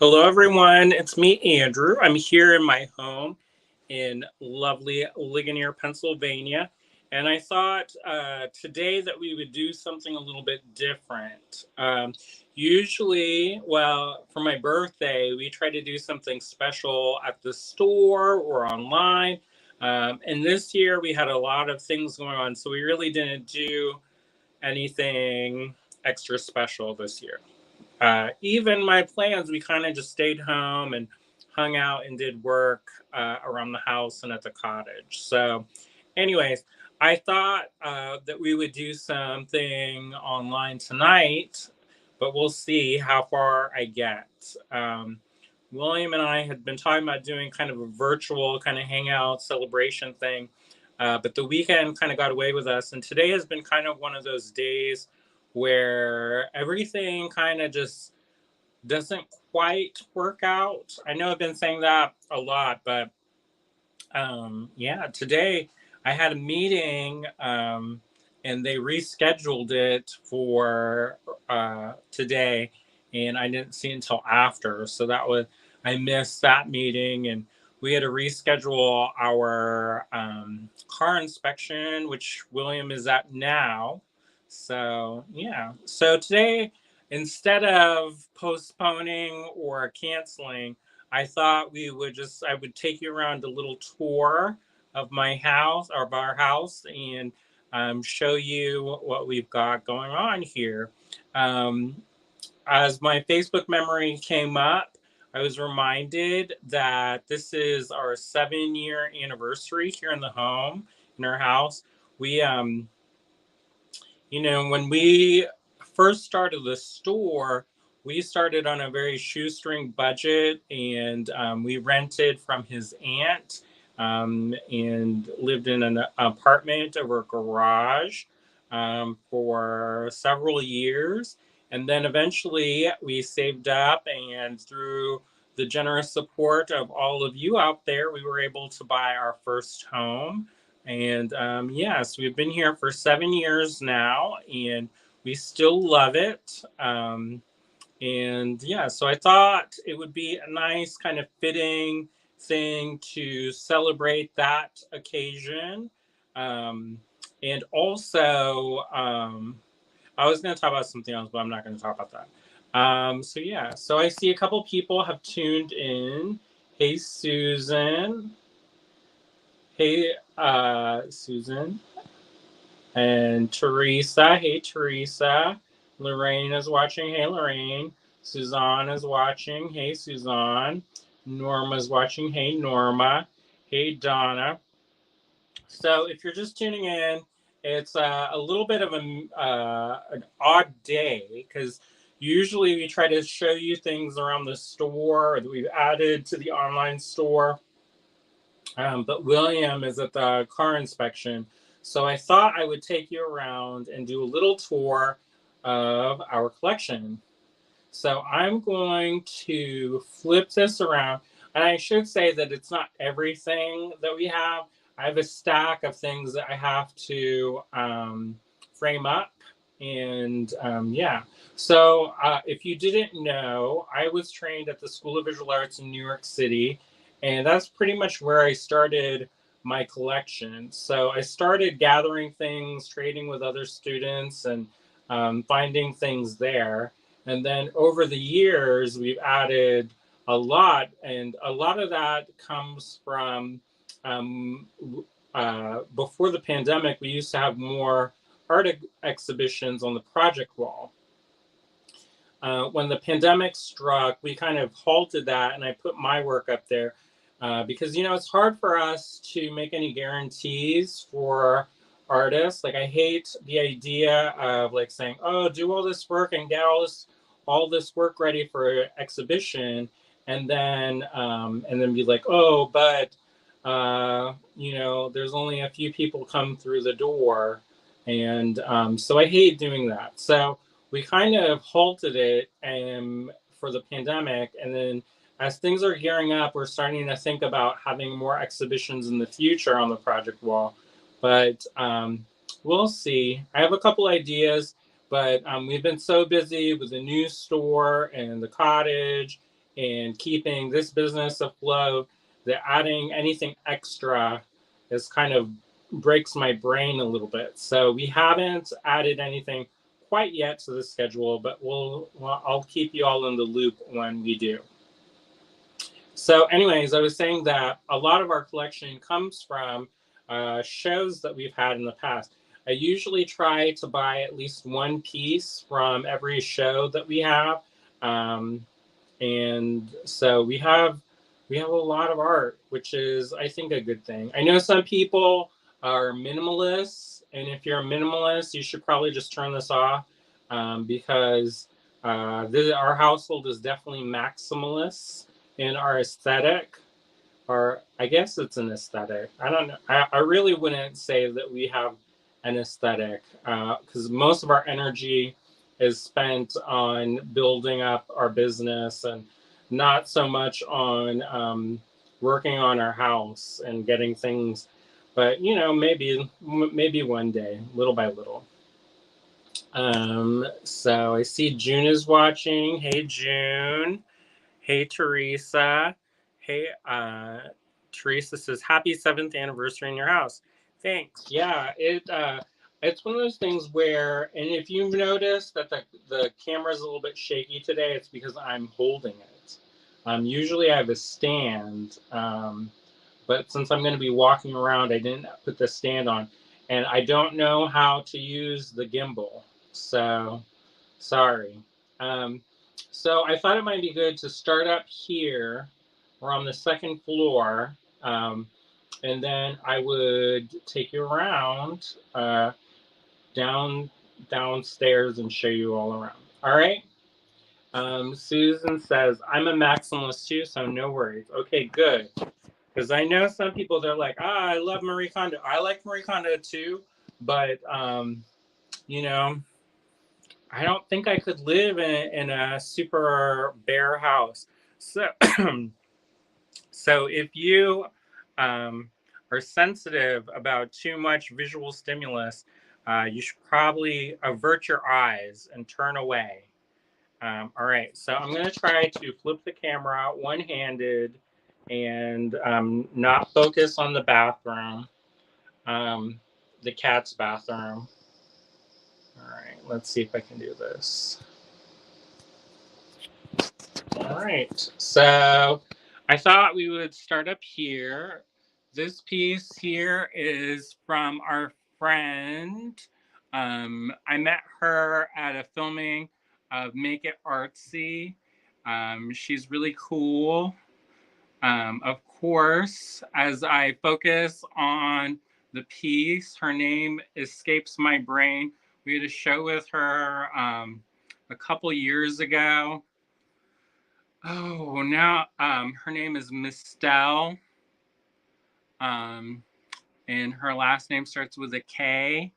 Hello, everyone. It's me, Andrew. I'm here in my home in lovely Ligonier, Pennsylvania. And I thought today that we would do something a little bit different. Usually, well, for my birthday, we try to do something special at the store or online. And this year, we had a lot of things going on. So we really didn't do anything extra special this year. Even my plans, we kind of just stayed home and hung out and did work around the house and at the cottage. So, anyways, I thought that we would do something online tonight, but we'll see how far I get. Um, William and I had been talking about doing kind of a virtual kind of hangout celebration thing, but the weekend kind of got away with us. And today has been kind of one of those days where everything kind of just doesn't quite work out. I know I've been saying that a lot, but yeah, today I had a meeting and they rescheduled it for today, and I didn't see it until after. So that was, I missed that meeting, and we had to reschedule our car inspection, which William is at now. So yeah, so today, instead of postponing or canceling, I thought I would take you around a little tour of my house, or of our house, and show you what we've got going on here. Um, as my Facebook memory came up, I was reminded that this is our 7-year anniversary here in the home, in our house. We, when we first started the store, we started on a very shoestring budget, and we rented from his aunt and lived in an apartment over a garage for several years. And then eventually we saved up, and through the generous support of all of you out there, we were able to buy our first home. And yes, we've been here for 7 years now, and we still love it. And yeah, so I thought it would be a nice kind of fitting thing to celebrate that occasion. Um, and also, I was going to talk about something else, but I'm not going to talk about that. So yeah, so I see a couple people have tuned in. Hey, Susan. Hey, Susan. And Teresa. Hey, Teresa. Lorraine is watching. Hey, Lorraine. Suzanne is watching. Hey, Suzanne. Norma's watching. Hey, Norma. Hey, Donna. So if you're just tuning in, it's a little bit of an odd day because usually we try to show you things around the store that we've added to the online store. But William is at the car inspection. So I thought I would take you around and do a little tour of our collection. So I'm going to flip this around. And I should say that it's not everything that we have. I have a stack of things that I have to frame up. And yeah. So if you didn't know, I was trained at the School of Visual Arts in New York City. And that's pretty much where I started my collection. So I started gathering things, trading with other students, and finding things there. And then over the years, we've added a lot, and a lot of that comes from um, before the pandemic, we used to have more art exhibitions on the project wall. When the pandemic struck, we kind of halted that, and I put my work up there because, it's hard for us to make any guarantees for artists. Like, I hate the idea of like saying, "Oh, do all this work and get all this work ready for exhibition," and then be like, "Oh, but there's only a few people come through the door," and so I hate doing that. So we kind of halted it for the pandemic, and then as things are gearing up, we're starting to think about having more exhibitions in the future on the project wall. But we'll see. I have a couple ideas, but we've been so busy with the new store and the cottage and keeping this business afloat, that adding anything extra is kind of breaks my brain a little bit. So we haven't added anything quite yet to the schedule, but I'll keep you all in the loop when we do. So anyways, I was saying that a lot of our collection comes from shows that we've had in the past. I usually try to buy at least one piece from every show that we have. And so we have a lot of art, which is, I think, a good thing. I know some people are minimalists, and if you're a minimalist, you should probably just turn this off, because our household is definitely maximalist in our aesthetic, or I guess it's an aesthetic. I don't know. I really wouldn't say that we have an aesthetic, because most of our energy is spent on building up our business and not so much on working on our house and getting things. But maybe one day, little by little. So I see June is watching. Hey, June. Hey, Teresa. Hey, Teresa says, happy 7th anniversary in your house. Thanks. Yeah, it's one of those things where, and if you've noticed that the camera's a little bit shaky today, it's because I'm holding it. Usually I have a stand, but since I'm going to be walking around, I didn't put the stand on. And I don't know how to use the gimbal. So, sorry. So I thought it might be good to start up here. We're on the 2nd floor. And then I would take you around downstairs and show you all around. All right? Susan says, I'm a maximalist too, so no worries. Okay, good. Because I know some people, they're like, I love Marie Kondo. I like Marie Kondo too, but, I don't think I could live in a super bare house. So, so if you are sensitive about too much visual stimulus, you should probably avert your eyes and turn away. All right, so I'm going to try to flip the camera one-handed and not focus on the bathroom, the cat's bathroom. All right, let's see if I can do this. All right, so I thought we would start up here. This piece here is from our friend. I met her at a filming of Make It Artsy. She's really cool. Of course, as I focus on the piece, her name escapes my brain. We had a show with her a couple years ago. Oh, now her name is Mistel, and her last name starts with a K.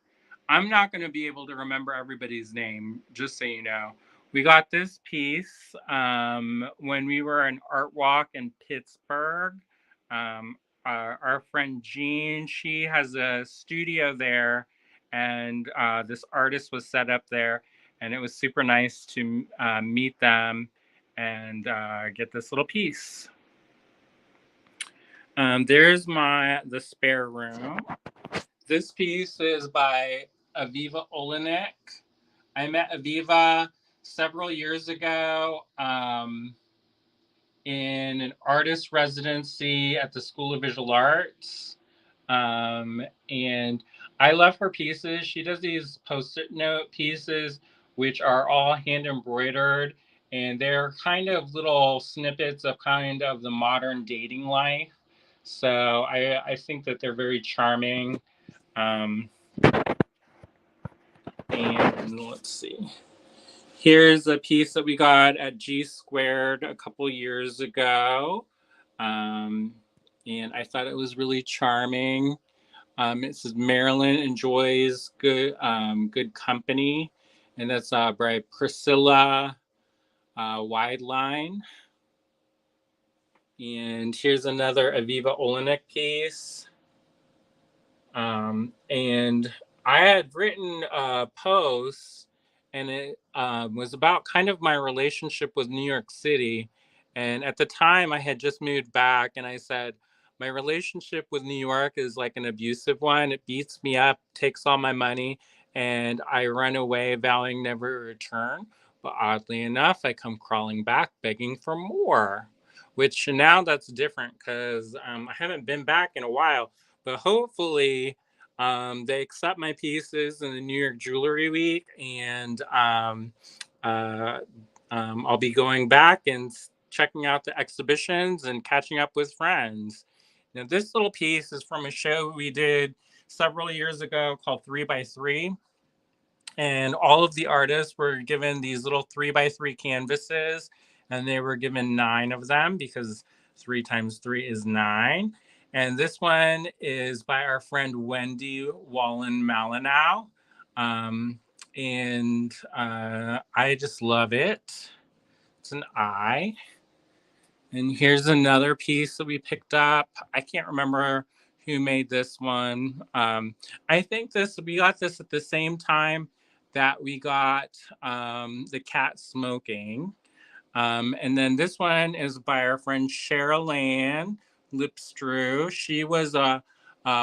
I'm not going to be able to remember everybody's name, just so you know. We got this piece when we were in Art Walk in Pittsburgh. Our friend Jean, she has a studio there, and this artist was set up there, and it was super nice to meet them and get this little piece. There's the spare room. This piece is by Aviva Olinak. I met Aviva several years ago in an artist residency at the School of Visual Arts. And I love her pieces. She does these post-it note pieces, which are all hand embroidered. And they're kind of little snippets of kind of the modern dating life. So I think that they're very charming. And let's see. Here's a piece that we got at G Squared a couple years ago. And I thought it was really charming. It says Marilyn enjoys good company. And that's by Priscilla Wideline. And here's another Aviva Olinak piece. And I had written a post, and it was about kind of my relationship with New York City. And at the time, I had just moved back, and I said, my relationship with New York is like an abusive one. It beats me up, takes all my money, and I run away, vowing never to return. But oddly enough, I come crawling back, begging for more. Which now that's different because I haven't been back in a while. But hopefully, they accept my pieces in the New York Jewelry Week, and uh, I'll be going back and checking out the exhibitions and catching up with friends. Now, this little piece is from a show we did several years ago called 3x3. And all of the artists were given these little 3x3 canvases, and they were given 9 of them because 3 times 3 is 9. And this one is by our friend Wendy Wallen Malinow. Um, and I just love it. It's an eye. And here's another piece that we picked up. I can't remember who made this one. I think we got this at the same time that we got the cat smoking. And then this one is by our friend Cheryl Lipstrew. She was a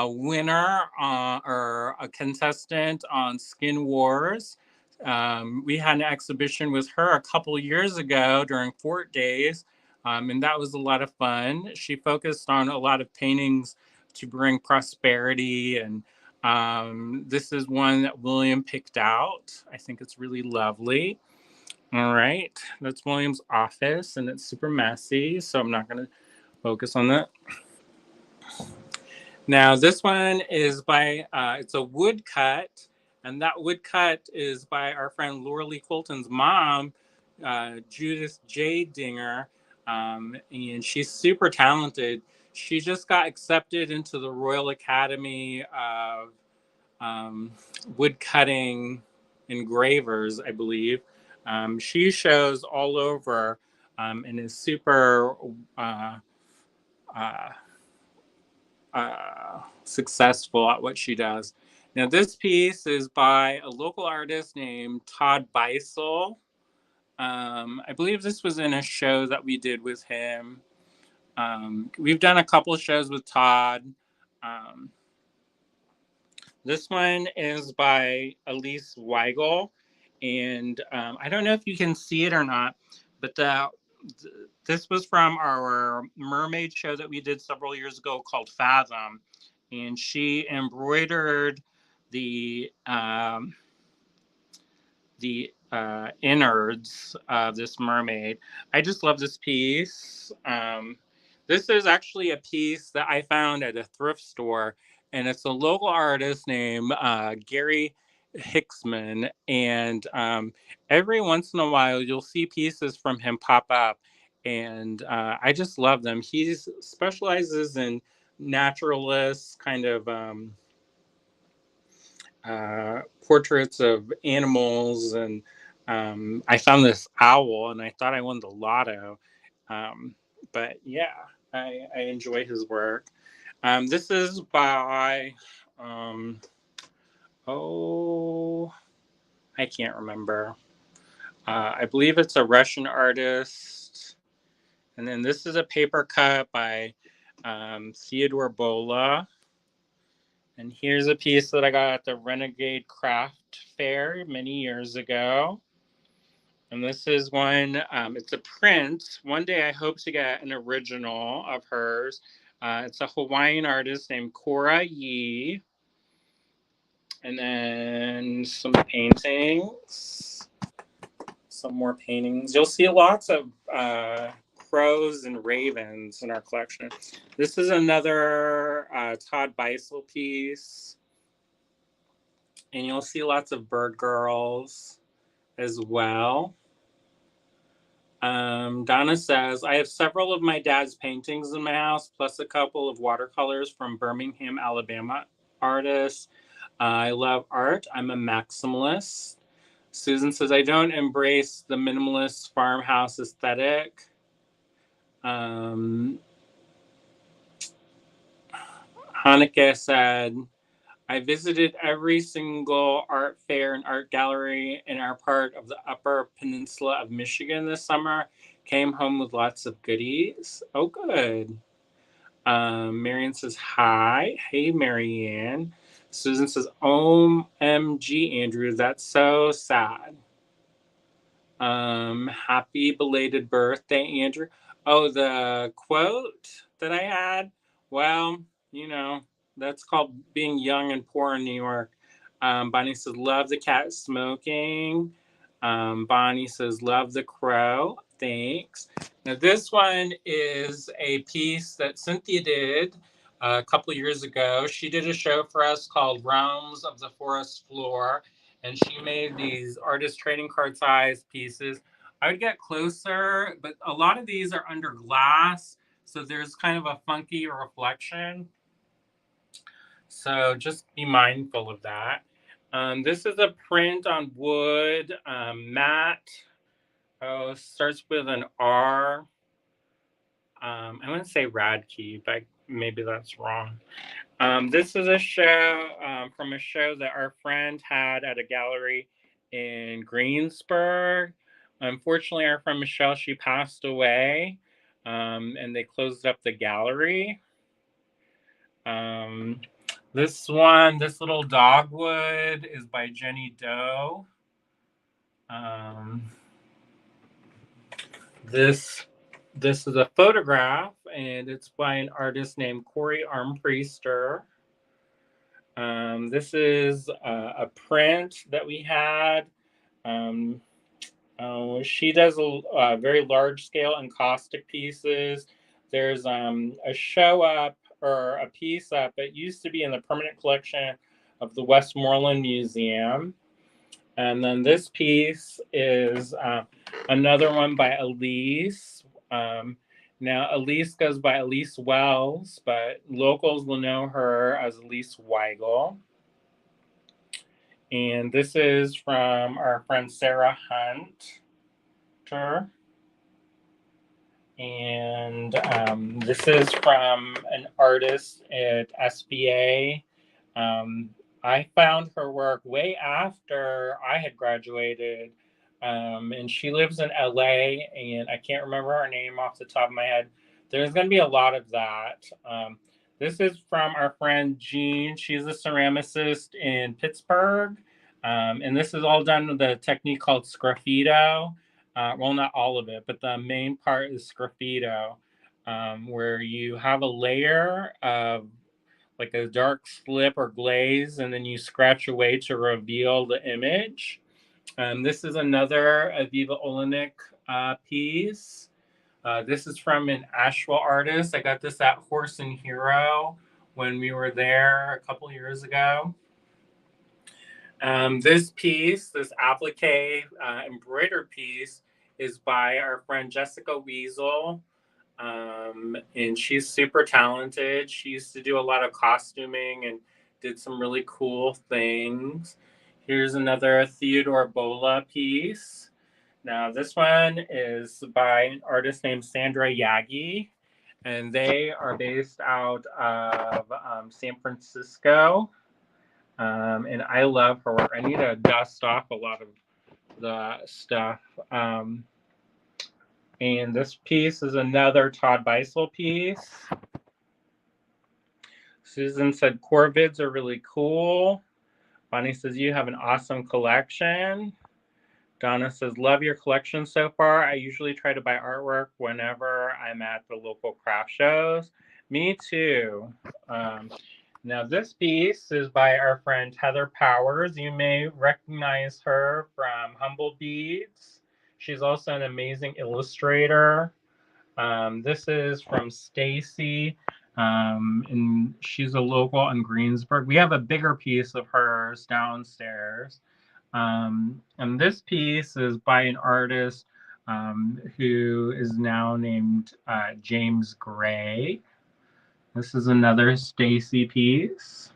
winner or a contestant on Skin Wars. We had an exhibition with her a couple years ago during Fort Days, and that was a lot of fun. She focused on a lot of paintings to bring prosperity, and this is one that William picked out. I think it's really lovely. All right, that's William's office, and it's super messy, so I'm not going to focus on that. Now, this one is by, it's a woodcut, and that woodcut is by our friend Laura Colton's mom, Judith J. Dinger, and she's super talented. She just got accepted into the Royal Academy of Woodcutting Engravers, I believe. She shows all over and is super successful at what she does. Now, this piece is by a local artist named Todd Beisel. I believe this was in a show that we did with him. We've done a couple of shows with Todd. This one is by Elise Weigel. And I don't know if you can see it or not, but this was from our mermaid show that we did several years ago called Fathom. And she embroidered the innards of this mermaid. I just love this piece. This is actually a piece that I found at a thrift store, and it's a local artist named Gary Hicksman. And every once in a while, you'll see pieces from him pop up, and I just love them. He specializes in naturalist kind of portraits of animals, and I found this owl, and I thought I won the lotto. But yeah, I enjoy his work. This is by I can't remember. I believe it's a Russian artist. And then this is a paper cut by Theodore Bola. And here's a piece that I got at the Renegade Craft Fair many years ago. And this is one, it's a print. One day I hope to get an original of hers. It's a Hawaiian artist named Cora Yee. And then some paintings. Some more paintings. You'll see lots of crows and ravens in our collection. This is another Todd Beisel piece. And you'll see lots of bird girls as well. Donna says, I have several of my dad's paintings in my house, plus a couple of watercolors from Birmingham, Alabama artists. I love art. I'm a maximalist. Susan says, I don't embrace the minimalist farmhouse aesthetic. Hanukkah said, I visited every single art fair and art gallery in our part of the Upper Peninsula of Michigan this summer. Came home with lots of goodies. Oh, good. Marianne says, hi. Hey, Marianne. Susan says, OMG, Andrew, that's so sad. Happy belated birthday, Andrew. Oh, the quote that I had? Well, you know, that's called being young and poor in New York. Bonnie says, love the cat smoking. Bonnie says, love the crow. Thanks. Now, this one is a piece that Cynthia did a couple years ago. She did a show for us called Realms of the Forest Floor, and she made these artist trading card size pieces. I would get closer, but a lot of these are under glass, so there's kind of a funky reflection. So just be mindful of that. This is a print on wood, matte. Oh, starts with an R. I want to say Radke, but maybe that's wrong. This is a show from a show that our friend had at a gallery in Greensburg. Unfortunately, our friend Michelle, she passed away, and they closed up the gallery. This one, this little dogwood, is by Jenny Doe. This is a photograph, and it's by an artist named Corey Armpriester. This is a print that we had. She does a very large scale encaustic pieces. There's a show up or a piece up. It used to be in the permanent collection of the Westmoreland Museum. And then this piece is another one by Elise. Now, Elise goes by Elise Wells, but locals will know her as Elise Weigel. And this is from our friend Sarah Hunter. And this is from an artist at SBA. I found her work way after I had graduated. And she lives in LA, and I can't remember her name off the top of my head. There's going to be a lot of that. This is from our friend Jean. She's a ceramicist in Pittsburgh. And this is all done with a technique called sgraffito. Well, not all of it, but the main part is sgraffito, where you have a layer of like a dark slip or glaze, and then you scratch away to reveal the image. This is another Aviva Olinak piece. This is from an Asheville artist. I got this at Horse and Hero when we were there a couple years ago. This piece, this applique embroidered piece, is by our friend Jessica Weasel. And she's super talented. She used to do a lot of costuming and did some really cool things. Here's another Theodore Bola piece. Now, this one is by an artist named Sandra Yagi, and they are based out of San Francisco. And I love her work. I need to dust off a lot of the stuff. And this piece is another Todd Beisel piece. Susan said Corvids are really cool. Bonnie says you have an awesome collection. Donna says, love your collection so far. I usually try to buy artwork whenever I'm at the local craft shows. Me too. Now, this piece is by our friend Heather Powers. You may recognize her from Humble Beads. She's also an amazing illustrator. This is from Stacy, and she's a local in Greensburg. We have a bigger piece of hers downstairs. And this piece is by an artist who is now named James Gray. This is another Stacy piece.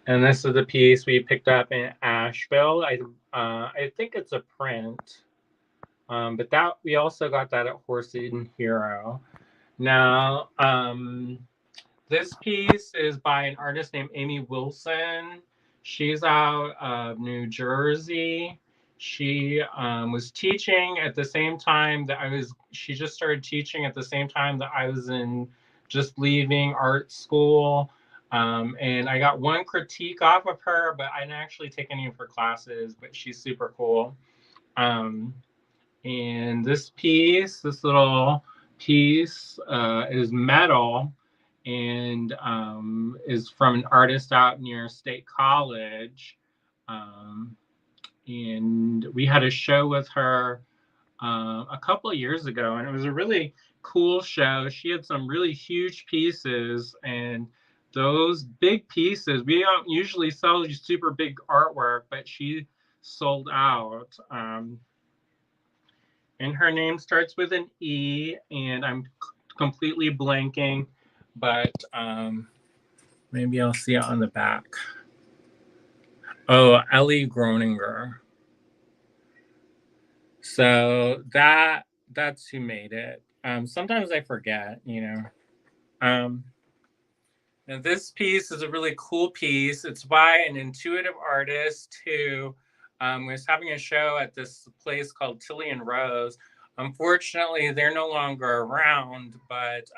And this is a piece we picked up in Asheville. I think it's a print. But that we also got that at Horse and Hero. Now, this piece is by an artist named Amy Wilson. She's out of New Jersey. She was teaching at the same time that she just started teaching at the same time that I was just leaving art school. And I got one critique off of her, but I didn't actually take any of her classes, but she's super cool. And this little piece is metal and is from an artist out near State College. And we had a show with her a couple of years ago, and it was a really cool show. She had some really huge pieces, and those big pieces, we don't usually sell these super big artwork, but she sold out. And her name starts with an E, and I'm completely blanking, but maybe I'll see it on the back. Oh, Ellie Groninger. So that's who made it. Sometimes I forget, you know. And this piece is a really cool piece. It's by an intuitive artist who was having a show at this place called Tilly and Rose. Unfortunately, they're no longer around, but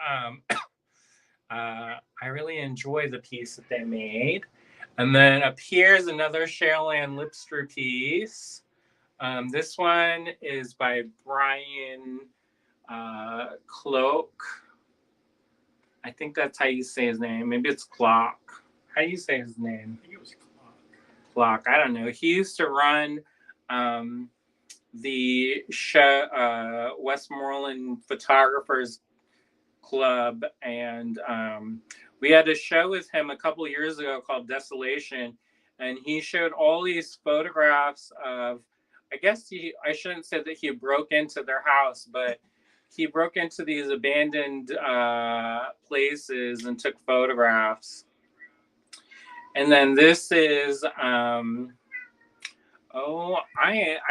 I really enjoy the piece that they made. And then up here is another Cheryl Lipstrew piece. This one is by Brian Cloak. I think that's how you say his name. Maybe it's Clock. How do you say his name? I think it was Clock. I don't know. He used to run the show, Westmoreland Photographers Club, and we had a show with him a couple years ago called Desolation, and he showed all these photographs of, I shouldn't say that he broke into their house, but he broke into these abandoned places and took photographs. And then this is, I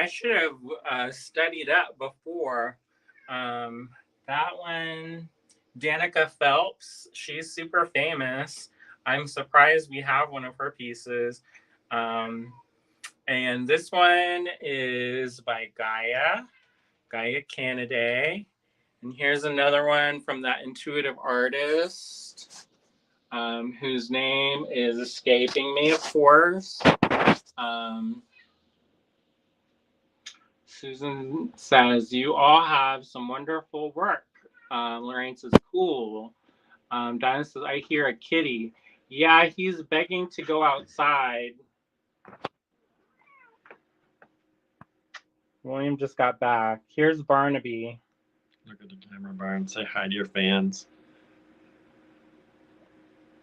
should have studied up before. That one, Danica Phelps, she's super famous. I'm surprised we have one of her pieces. And this one is by Gaia Canaday. And here's another one from that intuitive artist, whose name is escaping me, of course. Susan says, you all have some wonderful work. Lorraine says, cool. Dinah says, I hear a kitty. Yeah, he's begging to go outside. William just got back. Here's Barnaby. Look at the camera, Barn. Say hi to your fans.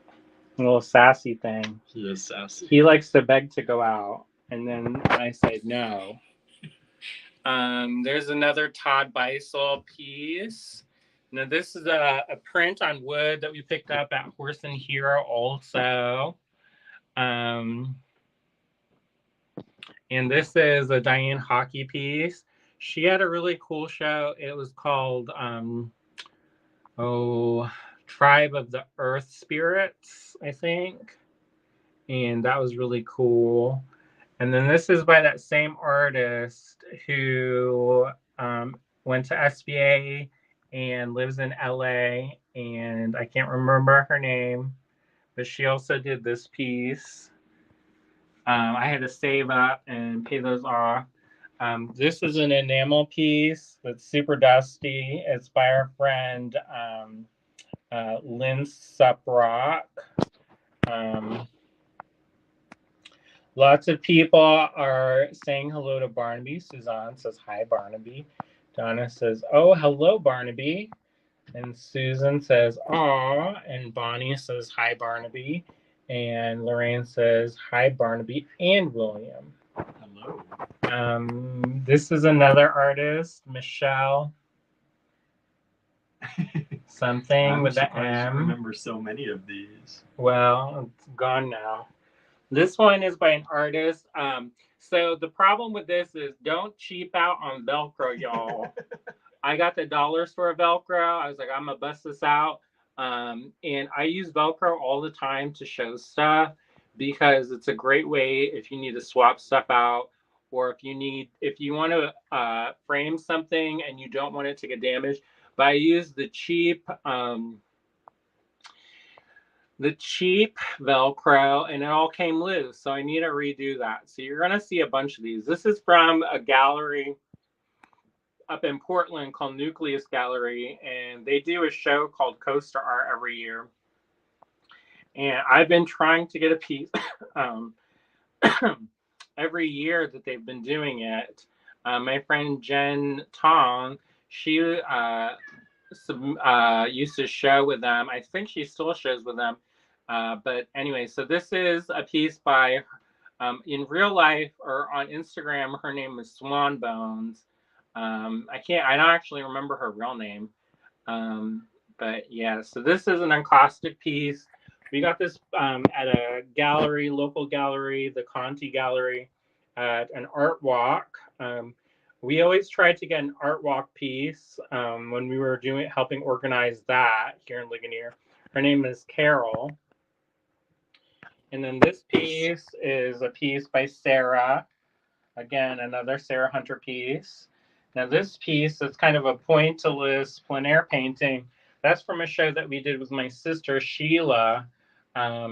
A little sassy thing. He is sassy. He likes to beg to go out, and then I say no. There's another Todd Beisel piece. Now, this is a print on wood that we picked up at Horse and Hero also. And this is a Diane Hockey piece. She had a really cool show. It was called Tribe of the Earth Spirits, I think. And that was really cool. And then this is by that same artist who went to SBA and lives in LA. And I can't remember her name, but she also did this piece. I had to save up and pay those off. This is an enamel piece that's super dusty. It's by our friend Lynn Suprock. Lots of people are saying hello to Barnaby. Suzanne says, hi, Barnaby. Donna says, oh, hello, Barnaby. And Susan says, aw. And Bonnie says, hi, Barnaby. And Lorraine says, hi, Barnaby and William. Hello. This is another artist, Michelle. Something with the M. I remember so many of these. Well, it's gone now. This one is by an artist. So the problem with this is don't cheap out on Velcro, y'all. I got the dollar store Velcro. I was like, I'm going to bust this out. And I use Velcro all the time to show stuff because it's a great way if you need to swap stuff out or if you want to frame something and you don't want it to get damaged. But I use the cheap Velcro, and it all came loose. So I need to redo that. So you're going to see a bunch of these. This is from a gallery up in Portland called Nucleus Gallery, and they do a show called Coaster Art every year. And I've been trying to get a piece every year that they've been doing it. My friend Jen Tong, she used to show with them. I think she still shows with them. But anyway, so this is a piece by, in real life or on Instagram, her name is Swan Bones. I don't actually remember her real name. But yeah, so this is an encaustic piece. We got this at a gallery, local gallery, the Conti Gallery, at an art walk. We always tried to get an art walk piece when we were helping organize that here in Ligonier. Her name is Carol. And then this piece is a piece by Sarah. Again, another Sarah Hunter piece. Now this piece is kind of a pointillist plein air painting. That's from a show that we did with my sister, Sheila.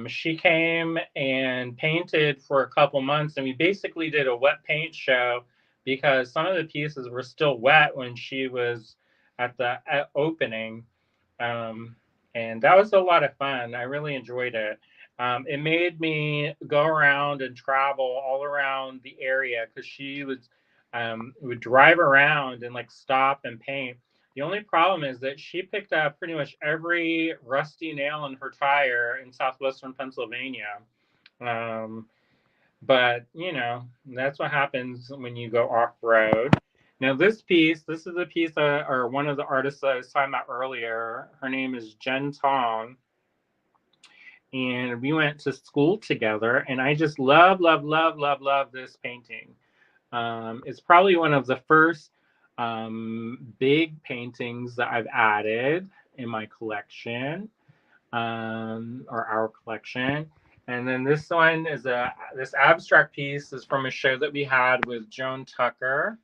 She came and painted for a couple months, and we basically did a wet paint show because some of the pieces were still wet when she was at the opening. And that was a lot of fun. I really enjoyed it. It made me go around and travel all around the area because she would drive around and like stop and paint. The only problem is that she picked up pretty much every rusty nail in her tire in southwestern Pennsylvania. But, you know, that's what happens when you go off-road. Now, this is a piece or one of the artists I was talking about earlier. Her name is Jen Tong. And we went to school together. And I just love this painting. It's probably one of the first big paintings that I've added in my collection, or our collection. And then this one is this abstract piece is from a show that we had with Joan Tucker.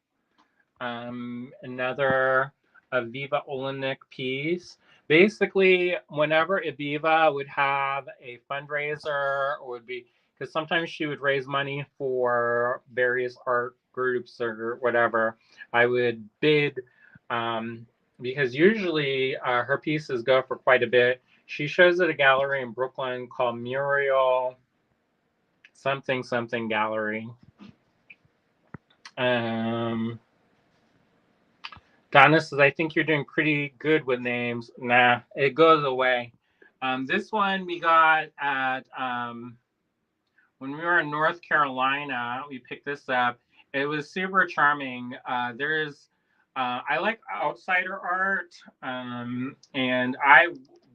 Another Aviva Olinak piece. Basically, whenever Aviva would have a fundraiser, or because sometimes she would raise money for various art groups or whatever, I would bid, because usually her pieces go for quite a bit. She shows at a gallery in Brooklyn called Muriel something Gallery. Donna says, I think you're doing pretty good with names. Nah, it goes away. This one we got at, when we were in North Carolina, we picked this up. It was super charming. I like outsider art, and I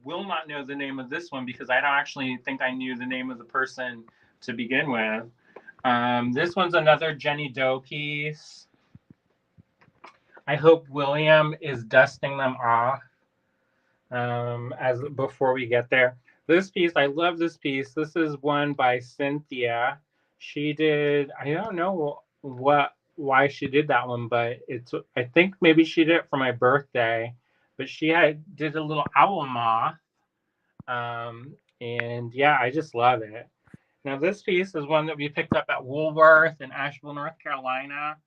will not know the name of this one because I don't actually think I knew the name of the person to begin with. This one's another Jenny Doe piece. I hope William is dusting them off before we get there. This piece, I love this piece. This is one by Cynthia. She did, I don't know why she did that one, but I think maybe she did it for my birthday. But she did a little owl moth. And yeah, I just love it. Now this piece is one that we picked up at Woolworth in Asheville, North Carolina.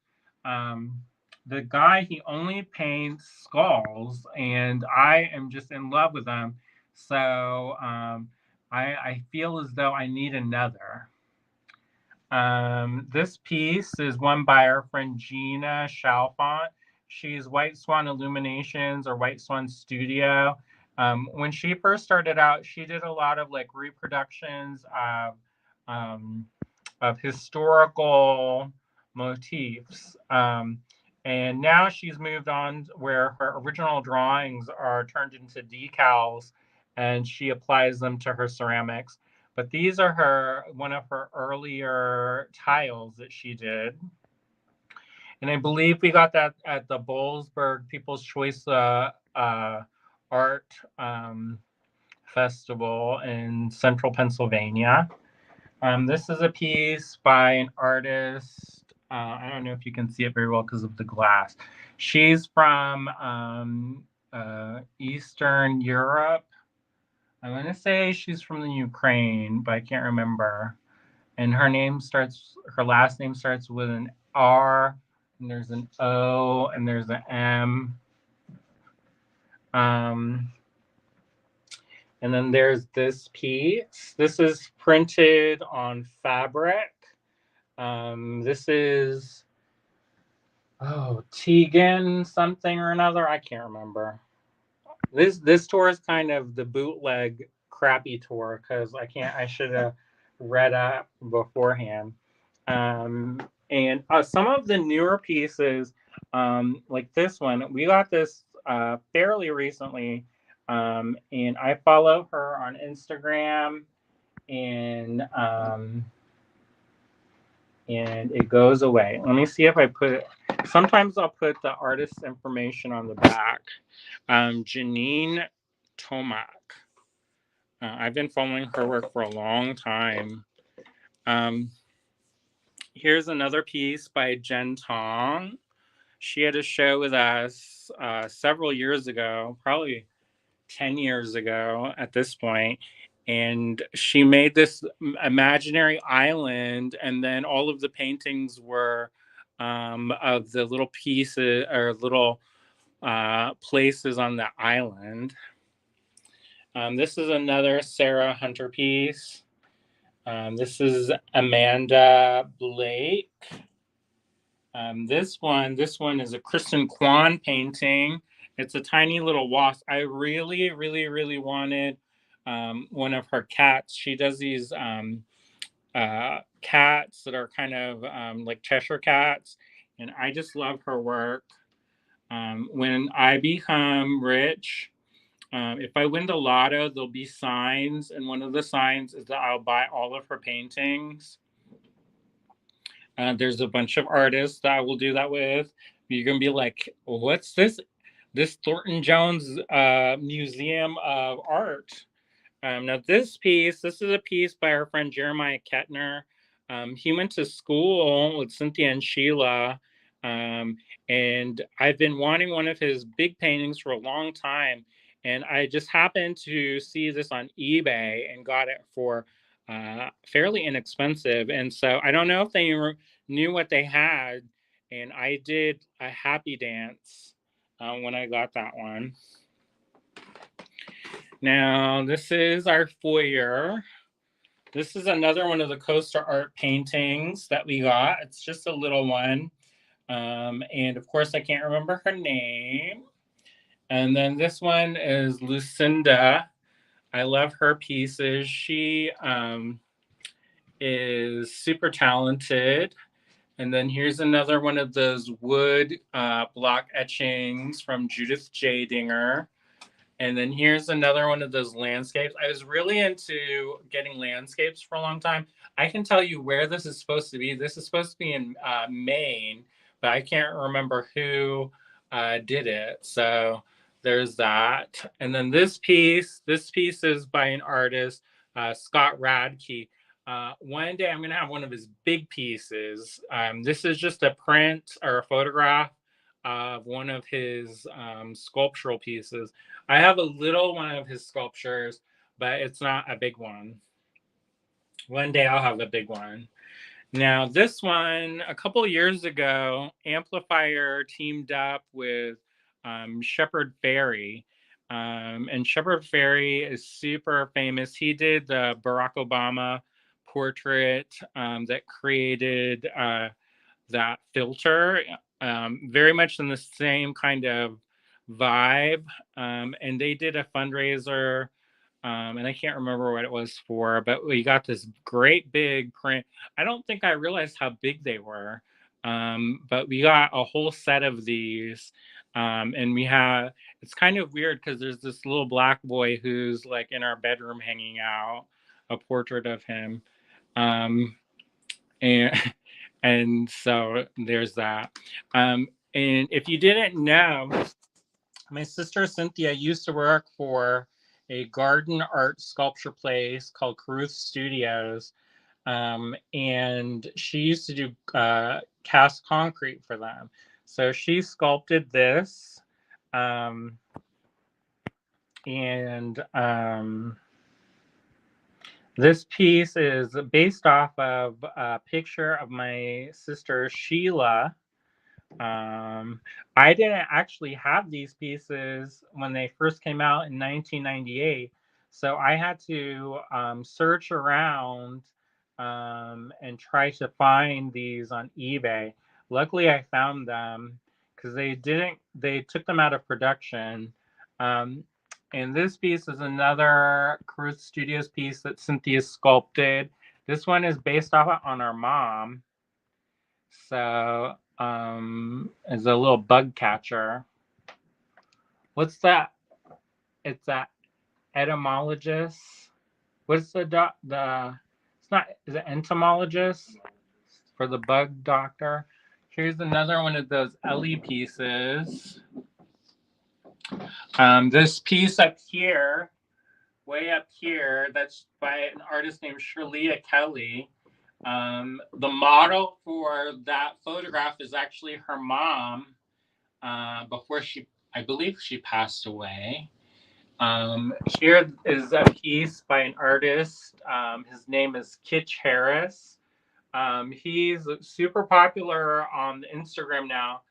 The guy, he only paints skulls, and I am just in love with them. So I feel as though I need another. This piece is one by our friend Gina Chalfont. She's White Swan Illuminations or White Swan Studio. When she first started out, she did a lot of like reproductions of historical motifs. And now she's moved on where her original drawings are turned into decals and she applies them to her ceramics. But these are one of her earlier tiles that she did. And I believe we got that at the Boalsburg People's Choice Art Festival in central Pennsylvania. This is a piece by an artist I don't know if you can see it very well because of the glass. She's from Eastern Europe. I'm going to say she's from the Ukraine, but I can't remember. And her last name starts with an R, and there's an O, and there's an M. And then there's this piece. This is printed on fabric. This is, Tegan something or another. I can't remember. This tour is kind of the bootleg crappy tour because I should have read up beforehand. And some of the newer pieces, like this one, we got this fairly recently, and I follow her on Instagram, and it goes away. Let me see if I put it. Sometimes I'll put the artist's information on the back. Janine Tomak. I've been following her work for a long time. Here's another piece by Jen Tong. She had a show with us several years ago, probably 10 years ago at this point. And she made this imaginary island, and then all of the paintings were of the little pieces or little places on the island. This is another Sarah Hunter piece. This is Amanda Blake. This one is a Kristen Kwan painting. It's a tiny little wasp. I really, really, really wanted one of her cats. She does these cats that are kind of like Cheshire cats, and I just love her work. When I become rich, if I win the lotto, there'll be signs, and one of the signs is that I'll buy all of her paintings. There's a bunch of artists that I will do that with. You're gonna be like, "What's this? This Thornton Jones Museum of Art." Now this is a piece by our friend Jeremiah Kettner. He went to school with Cynthia and Sheila, and I've been wanting one of his big paintings for a long time. And I just happened to see this on eBay and got it for fairly inexpensive. And so I don't know if they knew what they had, and I did a happy dance when I got that one. Now, this is our foyer. This is another one of the Coaster Art paintings that we got. It's just a little one. And of course, I can't remember her name. And then this one is Lucinda. I love her pieces. She is super talented. And then here's another one of those wood block etchings from Judith Jadinger. And then here's another one of those landscapes. I was really into getting landscapes for a long time. I can tell you where this is supposed to be. This is supposed to be in Maine, but I can't remember who did it. So there's that. And then this piece is by an artist, Scott Radke. One day I'm going to have one of his big pieces. This is just a print or a photograph of one of his sculptural pieces. I have a little one of his sculptures, but it's not a big one. One day I'll have a big one. Now, this one, a couple of years ago, Amplifier teamed up with Shepard Fairey. And Shepard Fairey is super famous. He did the Barack Obama portrait that created that filter, very much in the same kind of vibe. And they did a fundraiser, and I can't remember what it was for, but we got this great big print. I don't think I realized how big they were, but we got a whole set of these. And it's kind of weird because there's this little black boy who's like in our bedroom hanging out, a portrait of him. And and so there's that. And if you didn't know, my sister Cynthia used to work for a garden art sculpture place called Caruth Studios. and she used to do cast concrete for them. So she sculpted this, and this piece is based off of a picture of my sister Sheila. I didn't actually have these pieces when they first came out in 1998, so I had to search around and try to find these on eBay. Luckily, I found them because they took them out of production. Um, and this piece is another Caruth Studios piece that Cynthia sculpted. This one is based off on our mom. So, is a little bug catcher. What's that? It's that etymologist. What's the it's not, is it entomologist for the bug doctor? Here's another one of those Ellie pieces. This piece up here, way up here, that's by an artist named Shirley Kelly. The model for that photograph is actually her mom before I believe she passed away. Here is a piece by an artist. His name is Kitch Harris. He's super popular on Instagram now,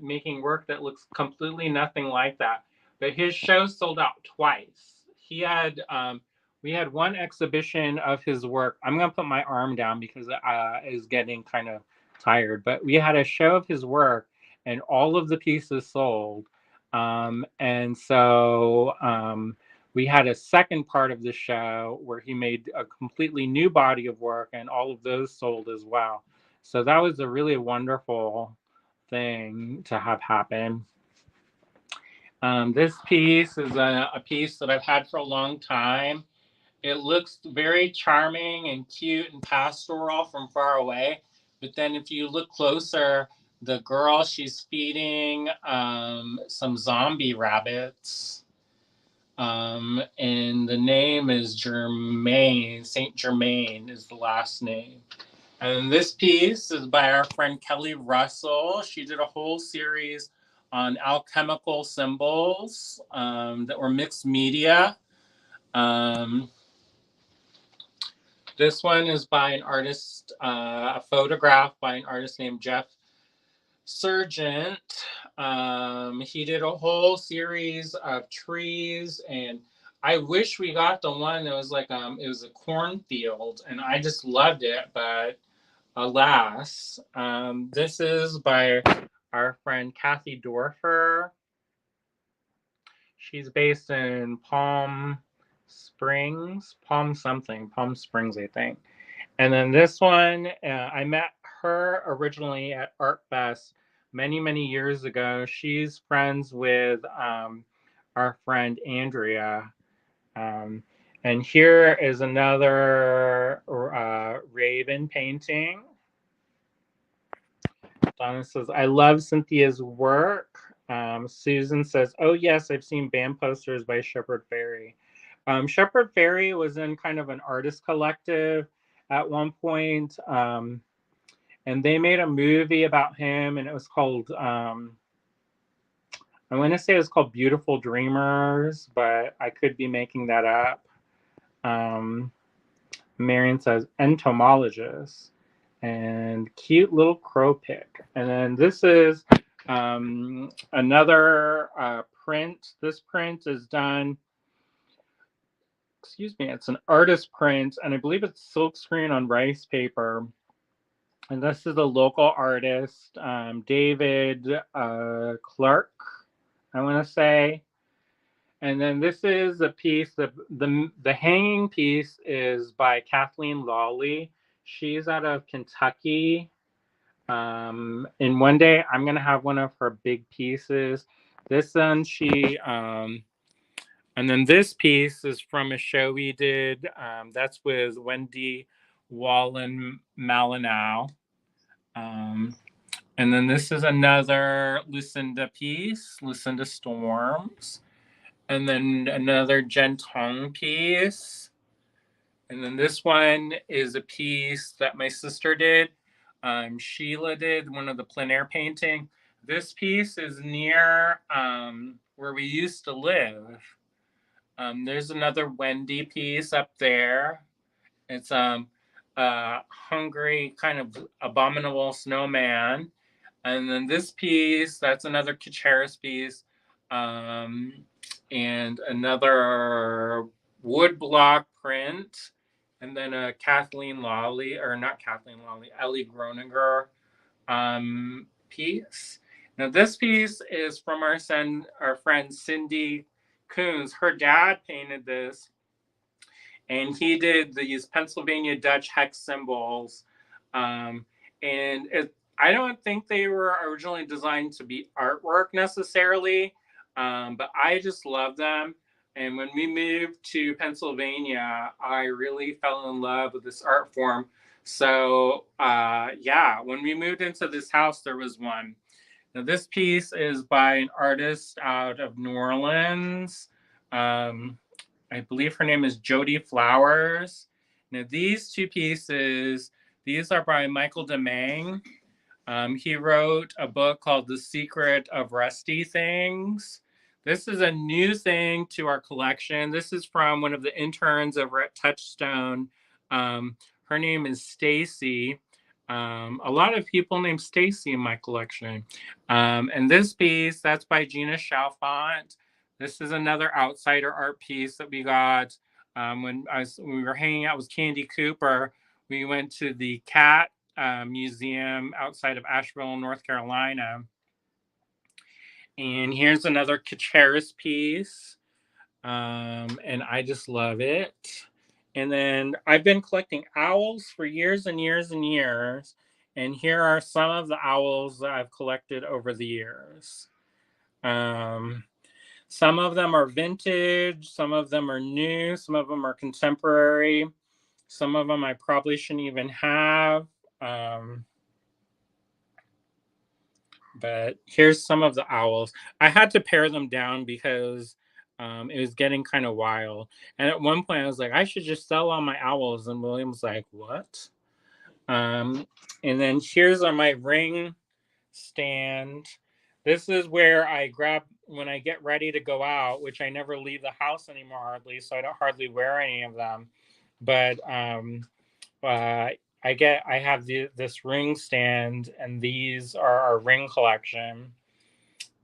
making work that looks completely nothing like that. But his show sold out twice. We had one exhibition of his work. I'm gonna put my arm down because it is getting kind of tired. But we had a show of his work, and all of the pieces sold. And so we had a second part of the show where he made a completely new body of work, and all of those sold as well. So that was a really wonderful thing to have happen. This piece is a piece that I've had for a long time. It looks very charming and cute and pastoral from far away. But then if you look closer, the girl, she's feeding some zombie rabbits. And the name is Germain. Saint Germain is the last name. And this piece is by our friend Kelly Russell. She did a whole series on alchemical symbols that were mixed media. This one is by an artist, a photograph by an artist named Jeff Sargent. He did a whole series of trees, and I wish we got the one that was like it was a cornfield, and I just loved it, but alas. This is by our friend Kathy Dorfer. She's based in Palm Springs, Palm Springs, I think. And then this one, I met her originally at Art Fest many, many years ago. She's friends with our friend Andrea. And here is another Raven painting. Donna says, I love Cynthia's work. Susan says, oh, yes, I've seen band posters by Shepard Fairey. Shepard Fairey was in kind of an artist collective at one point, and they made a movie about him, and it was called, I want to say it was called Beautiful Dreamers, but I could be making that up. Marion says, entomologist. And cute little crow pick. And then this is another print. This print is done, excuse me, it's an artist print, and I believe it's silkscreen on rice paper. And this is a local artist, David Clark, I want to say. And then this is a piece, the hanging piece is by Kathleen Lawley. She's out of Kentucky. And one day I'm going to have one of her big pieces. This one, and then this piece is from a show we did. That's with Wendy Wallen Malinow. And then this is another Lucinda piece, Lucinda Storms. And then another Jen Tong piece. And then this one is a piece that my sister did. Sheila did one of the plein air painting. This piece is near where we used to live. There's another Wendy piece up there. It's hungry, kind of abominable snowman. And then this piece, that's another Kacharis piece. And another wood block print. And then a Kathleen Lawley, or not Kathleen Lawley, Ellie Groninger piece. Now this piece is from our friend Cindy Coons. Her dad painted this, and he did these Pennsylvania Dutch hex symbols. And I don't think they were originally designed to be artwork necessarily, but I just love them. And when we moved to Pennsylvania, I really fell in love with this art form. So yeah, when we moved into this house, there was one. Now this piece is by an artist out of New Orleans. I believe her name is Jody Flowers. Now these two pieces, these are by Michael DeMang. He wrote a book called The Secret of Rusty Things. This is a new thing to our collection. This is from one of the interns over at Touchstone. Her name is Stacy. A lot of people named Stacy in my collection. And this piece, that's by Gina Chalfont. This is another outsider art piece that we got when we were hanging out with Candy Cooper. We went to the Cat Museum outside of Asheville, North Carolina. And here's another Kacharis piece. And I just love it. And then I've been collecting owls for years and years and years. And here are some of the owls that I've collected over the years. Some of them are vintage, some of them are new, some of them are contemporary, some of them I probably shouldn't even have. But here's some of the owls. I had to pare them down because it was getting kind of wild. And at one point I was like, I should just sell all my owls. And William was like, what? And then here's on my ring stand. This is where I grab when I get ready to go out, which I never leave the house anymore hardly, so I don't hardly wear any of them. But I have this ring stand, and these are our ring collection.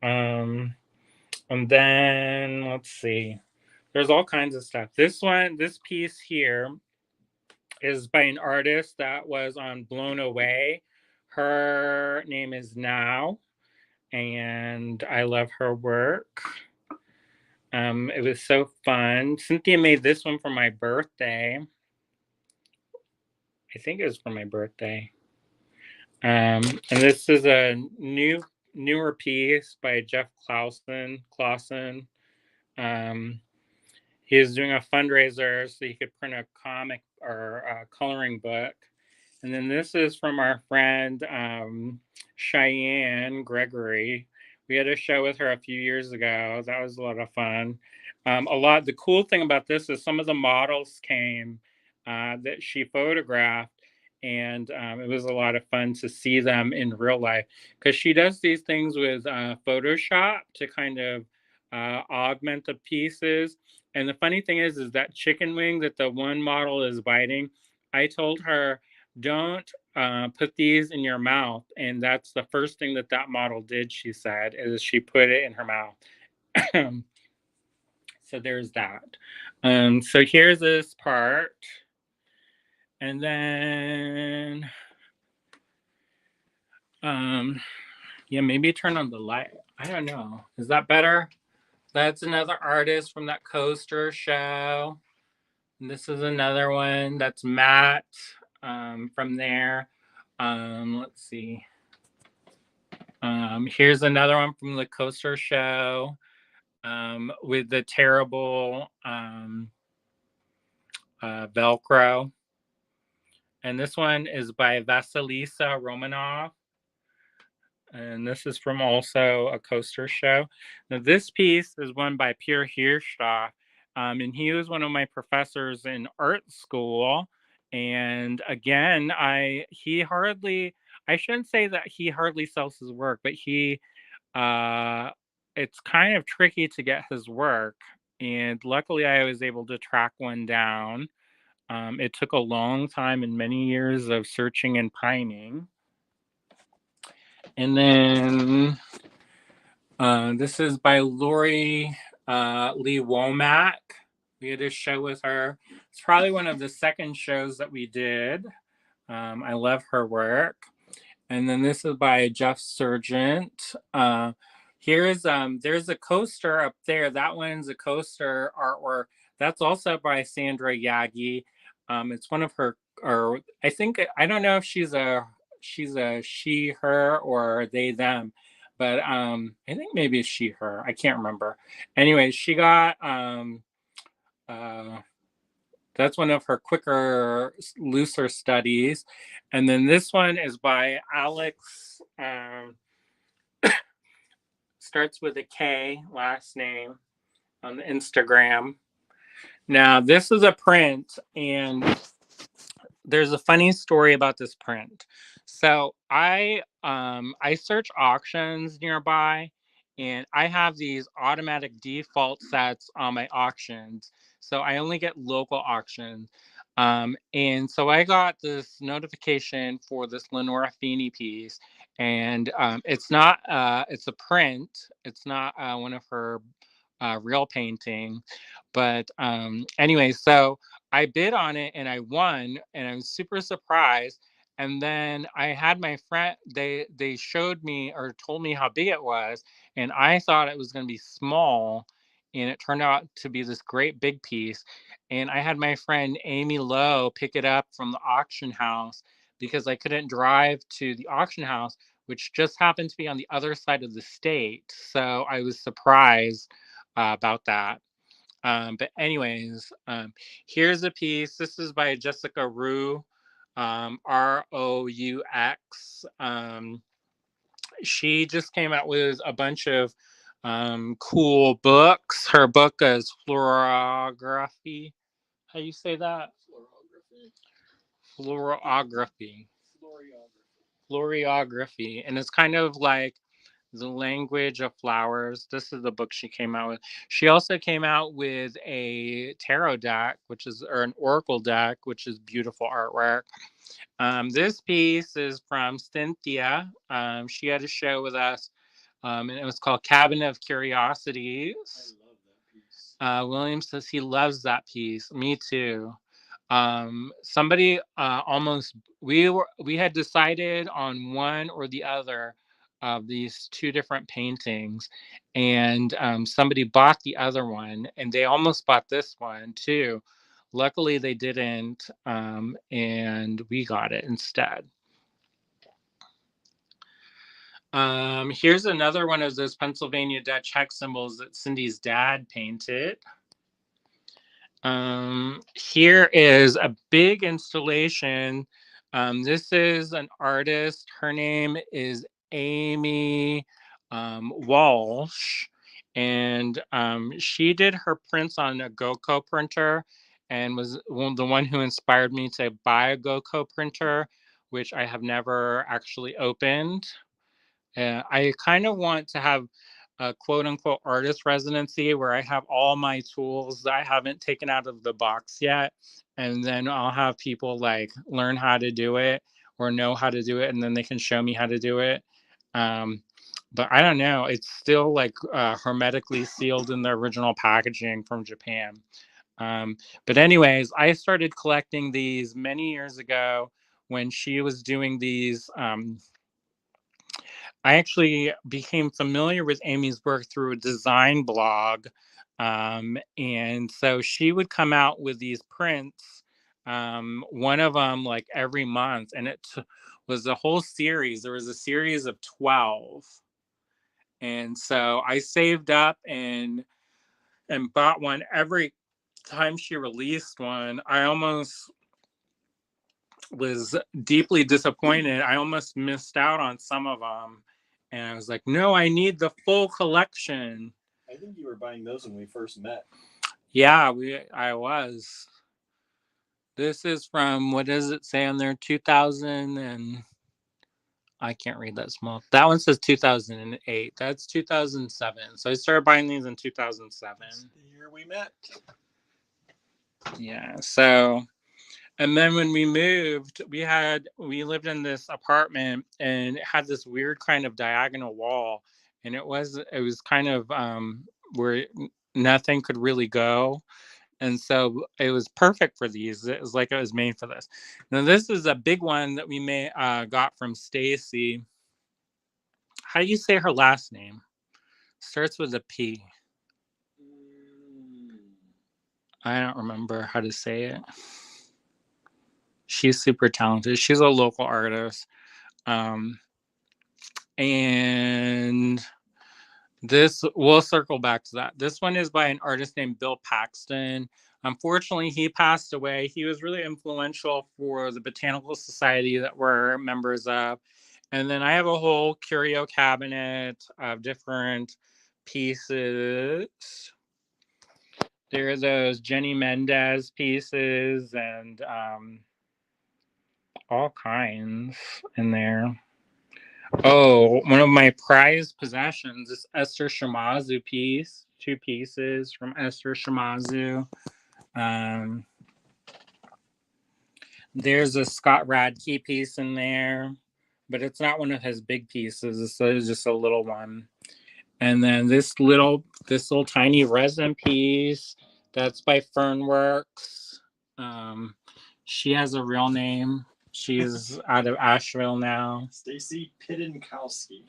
And then let's see, there's all kinds of stuff. This piece here is by an artist that was on Blown Away. Her name is Now, and I love her work. It was so fun. Cynthia made this one for my birthday. I think it was for my birthday. And this is a newer piece by Jeff Clausen. He is doing a fundraiser so he could print a comic or a coloring book. And then this is from our friend Cheyenne Gregory. We had a show with her a few years ago. That was a lot of fun. The cool thing about this is some of the models came that she photographed, and it was a lot of fun to see them in real life because she does these things with Photoshop to kind of augment the pieces. And the funny thing is that chicken wing that the one model is biting, I told her, don't put these in your mouth. And that's the first thing that model did, she said, is she put it in her mouth. So there's that. So here's this part. And then, yeah, maybe turn on the light. I don't know. Is that better? That's another artist from that coaster show. And this is another one. That's Matt from there. Let's see. Here's another one from the coaster show with the terrible Velcro. And this one is by Vasilisa Romanov. And this is from also a coaster show. Now this piece is one by Pierre Hirschstock. And he was one of my professors in art school. And again, I shouldn't say that he hardly sells his work, but it's kind of tricky to get his work. And luckily, I was able to track one down. It took a long time and many years of searching and pining. And then this is by Lori Lee Womack. We had a show with her. It's probably one of the second shows that we did. I love her work. And then this is by Jeff Sargent. There's a coaster up there. That one's a coaster artwork. That's also by Sandra Yagi. It's one of her, or I don't know if she's a she, her, or they, them, but I think maybe it's she, her. I can't remember. Anyway, she got that's one of her quicker, looser studies. And then this one is by Alex, starts with a K, last name, on the Instagram. Now, this is a print, and there's a funny story about this print. So I search auctions nearby, and I have these automatic default sets on my auctions. So I only get local auctions. And so I got this notification for this Lenora Feeney piece, and it's a print. It's not one of her real painting. But anyway, so I bid on it and I won, and I was super surprised. And then I had my friend, they showed me or told me how big it was, and I thought it was going to be small, and it turned out to be this great big piece. And I had my friend Amy Lowe pick it up from the auction house because I couldn't drive to the auction house, which just happened to be on the other side of the state. So I was surprised about that. But anyways, here's a piece. This is by Jessica Roux, Roux. She just came out with a bunch of cool books. Her book is Fluorography. How do you say that? Fluorography. Fluorography. And it's kind of like the language of flowers. This is the book she came out with. She also came out with a tarot deck, or an oracle deck, which is beautiful artwork. This piece is from Cynthia. She had a show with us, and it was called Cabin of Curiosities. I love that piece. William says he loves that piece. Me too. Somebody we had decided on one or the other of these two different paintings, and somebody bought the other one, and they almost bought this one too. Luckily they didn't, and we got it instead. Here's another one of those Pennsylvania Dutch hex symbols that Cindy's dad painted. Here is a big installation. This is an artist. Her name is Amy Walsh, and she did her prints on a GoCo printer, and was the one who inspired me to buy a GoCo printer, which I have never actually opened. I kind of want to have a quote unquote artist residency where I have all my tools that I haven't taken out of the box yet. And then I'll have people like learn how to do it or know how to do it. And then they can show me how to do it. But I don't know. It's still like hermetically sealed in the original packaging from Japan. But anyways, I started collecting these many years ago when she was doing these. I actually became familiar with Amy's work through a design blog. And so she would come out with these prints, one of them like every month. And it was a whole series. There was a series of 12. And so I saved up and bought one every time she released one. I almost was deeply disappointed. I almost missed out on some of them. And I was like, no, I need the full collection. I think you were buying those when we first met. Yeah, I was. This is from, what does it say on there? 2000 and I can't read that small. That one says 2008. That's 2007. So I started buying these in 2007. That's the year we met. Yeah. So, and then when we moved, we lived in this apartment and it had this weird kind of diagonal wall, and it was kind of where nothing could really go. And so it was perfect for these. It was like it was made for this. Now this is a big one that we got from Stacy. How do you say her last name? Starts with a P. I don't remember how to say it. She's super talented. She's a local artist. And this, we'll circle back to that. This one is by an artist named Bill Paxton. Unfortunately, he passed away. He was really influential for the Botanical Society that we're members of. And then I have a whole curio cabinet of different pieces. There are those Jenny Mendez pieces and all kinds in there. Oh, one of my prized possessions is Esther Shimazu piece. 2 pieces from Esther Shimazu. There's a Scott Radke piece in there, but it's not one of his big pieces. It's just a little one. And then this little tiny resin piece that's by Fernworks. She has a real name. She's out of Asheville now. Stacy Pidinkowski.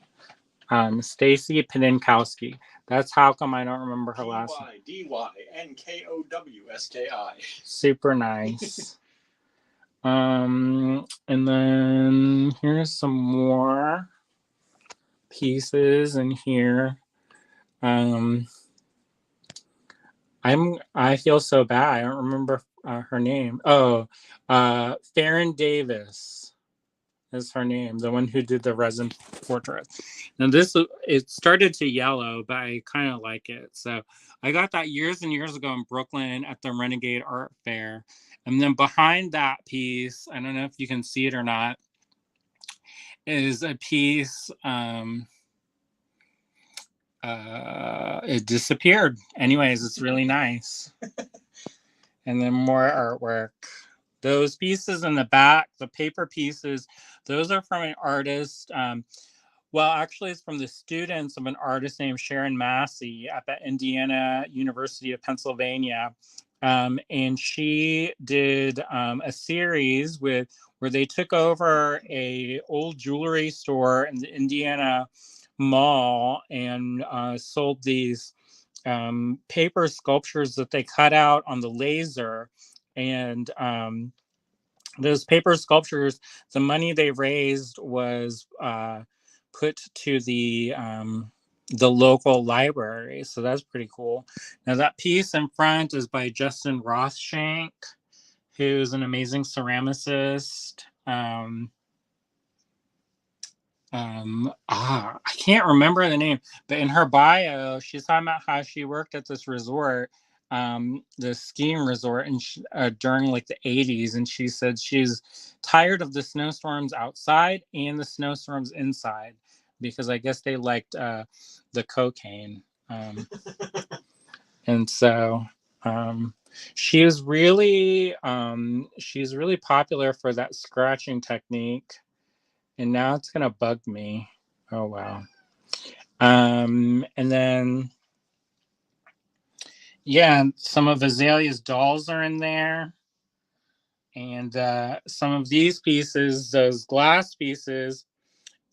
Stacy Pidinkowski. That's how come I don't remember her last name. Dynkowski. Super nice. And then here's some more pieces in here. I feel so bad. I don't remember her name. Oh, Faron Davis is her name, the one who did the resin portrait. Now it started to yellow, but I kind of like it. So I got that years and years ago in Brooklyn at the Renegade Art Fair. And then behind that piece, I don't know if you can see it or not, is a piece. It disappeared. Anyways, it's really nice. And then more artwork. Those pieces in the back, the paper pieces, those are from an artist. Well, actually, it's from the students of an artist named Sharon Massey at the Indiana University of Pennsylvania. And she did a series where they took over a old jewelry store in the Indiana Mall and sold these paper sculptures that they cut out on the laser. And those paper sculptures, the money they raised was put to the local library. So that's pretty cool. Now that piece in front is by Justin Roth Shank, who's an amazing ceramicist. I can't remember the name, but in her bio, she's talking about how she worked at this resort, the skiing resort, and during like the 80s, and she said she's tired of the snowstorms outside and the snowstorms inside because I guess they liked the cocaine, and so she's really popular for that scratching technique. And now it's gonna bug me. Oh wow. And then some of Azalea's dolls are in there. And some of these pieces, those glass pieces,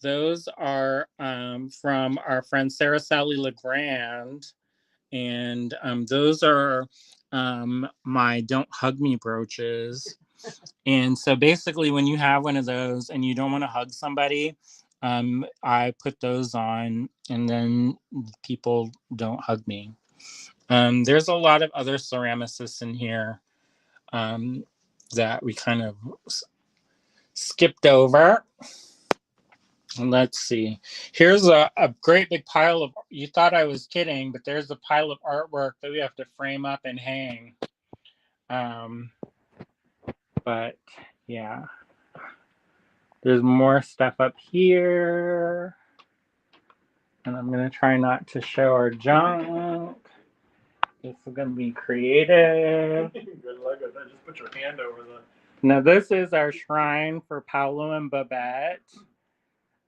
those are from our friend Sarah Sally Legrand. And those are my Don't Hug Me brooches. And so basically when you have one of those and you don't want to hug somebody, I put those on and then people don't hug me. There's a lot of other ceramicists in here that we kind of skipped over. Let's see. Here's a great big pile of, you thought I was kidding, but there's a pile of artwork that we have to frame up and hang. But yeah, there's more stuff up here. And I'm going to try not to show our junk. This is going to be creative. Good luck with that. Just put your hand over the... Now, this is our shrine for Paolo and Babette.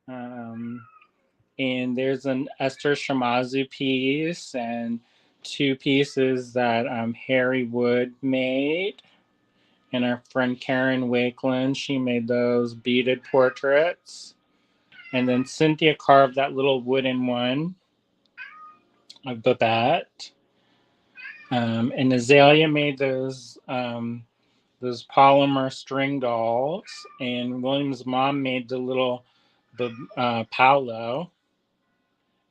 And there's an Esther Shamazu piece and two pieces that Harry Wood made. And our friend Karen Wakeland, she made those beaded portraits. And then Cynthia carved that little wooden one of Babette. And Azalea made those polymer string dolls. And William's mom made the little Paolo.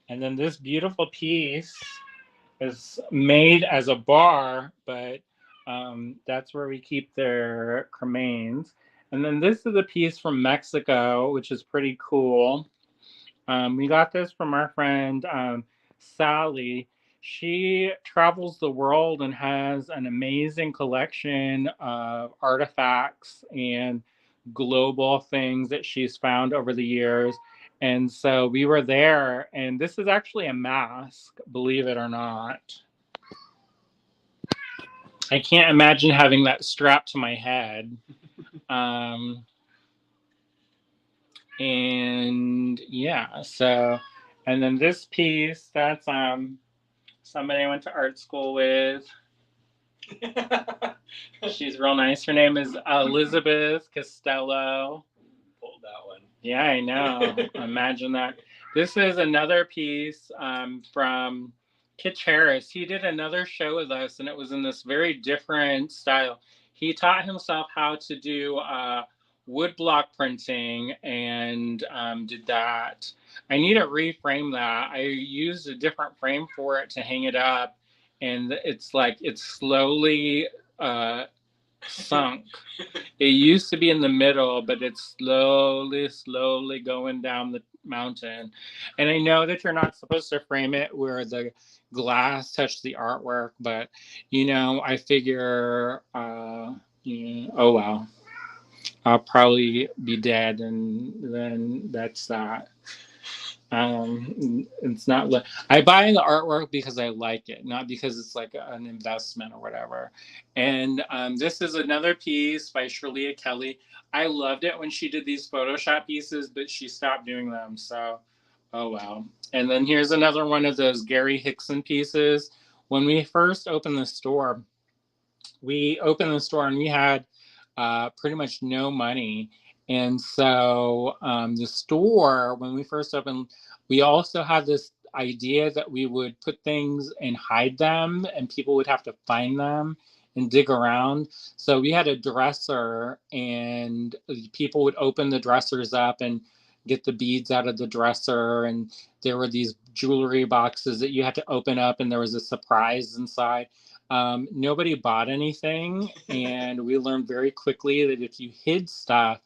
And then this beautiful piece is made as a bar, but that's where we keep their cremains. And then this is a piece from Mexico, which is pretty cool. We got this from our friend Sally. She travels the world and has an amazing collection of artifacts and global things that she's found over the years. And so we were there, and this is actually a mask, believe it or not. I can't imagine having that strapped to my head. And yeah, so, and then this piece, that's somebody I went to art school with. She's real nice. Her name is Elizabeth Costello. Pulled that one. Yeah, I know. Imagine that. This is another piece from Kitch Harris. He did another show with us, and it was in this very different style. He taught himself how to do woodblock printing and did that. I need to reframe that. I used a different frame for it to hang it up, and it's like it's slowly sunk. It used to be in the middle, but it's slowly going down the mountain. And I know that you're not supposed to frame it where the glass touched the artwork, but I figure, oh well, I'll probably be dead, and then that's that. It's not. I buy the artwork because I like it, not because it's like an investment or whatever. And this is another piece by Shirley Kelly. I loved it when she did these Photoshop pieces, but she stopped doing them. So, oh wow. And then here's another one of those Gary Hickson pieces. When we first opened the store, and we had pretty much no money. And so the store, when we first opened, we also had this idea that we would put things and hide them, and people would have to find them and dig around. So we had a dresser, and people would open the dressers up and get the beads out of the dresser. And there were these jewelry boxes that you had to open up, and there was a surprise inside. Nobody bought anything, and we learned very quickly that if you hid stuff,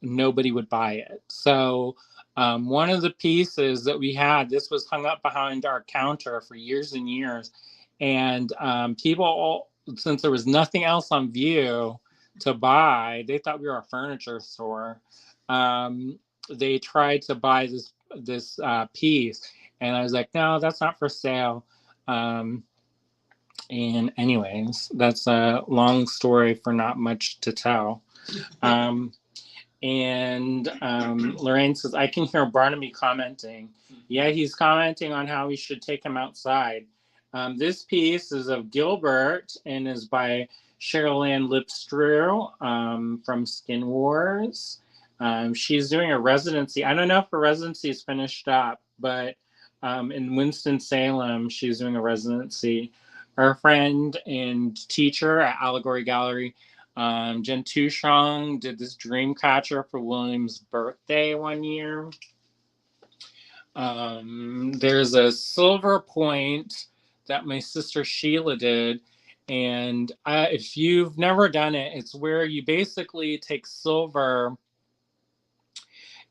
nobody would buy it. So one of the pieces that we had, this was hung up behind our counter for years and years, and people, since there was nothing else on view to buy, they thought we were a furniture store. They tried to buy this piece, and I was like, no, that's not for sale. And anyways, that's a long story for not much to tell. And Lorraine says, I can hear Barnaby commenting. Yeah, he's commenting on how we should take him outside. This piece is of Gilbert and is by Cheryl Ann Lipstrew from Skin Wars. She's doing a residency. I don't know if her residency is finished up, but in Winston-Salem, she's doing a residency. Our friend and teacher at Allegory Gallery, Jen Tushong, did this dream catcher for William's birthday one year. There's a silver point that my sister Sheila did. And if you've never done it, it's where you basically take silver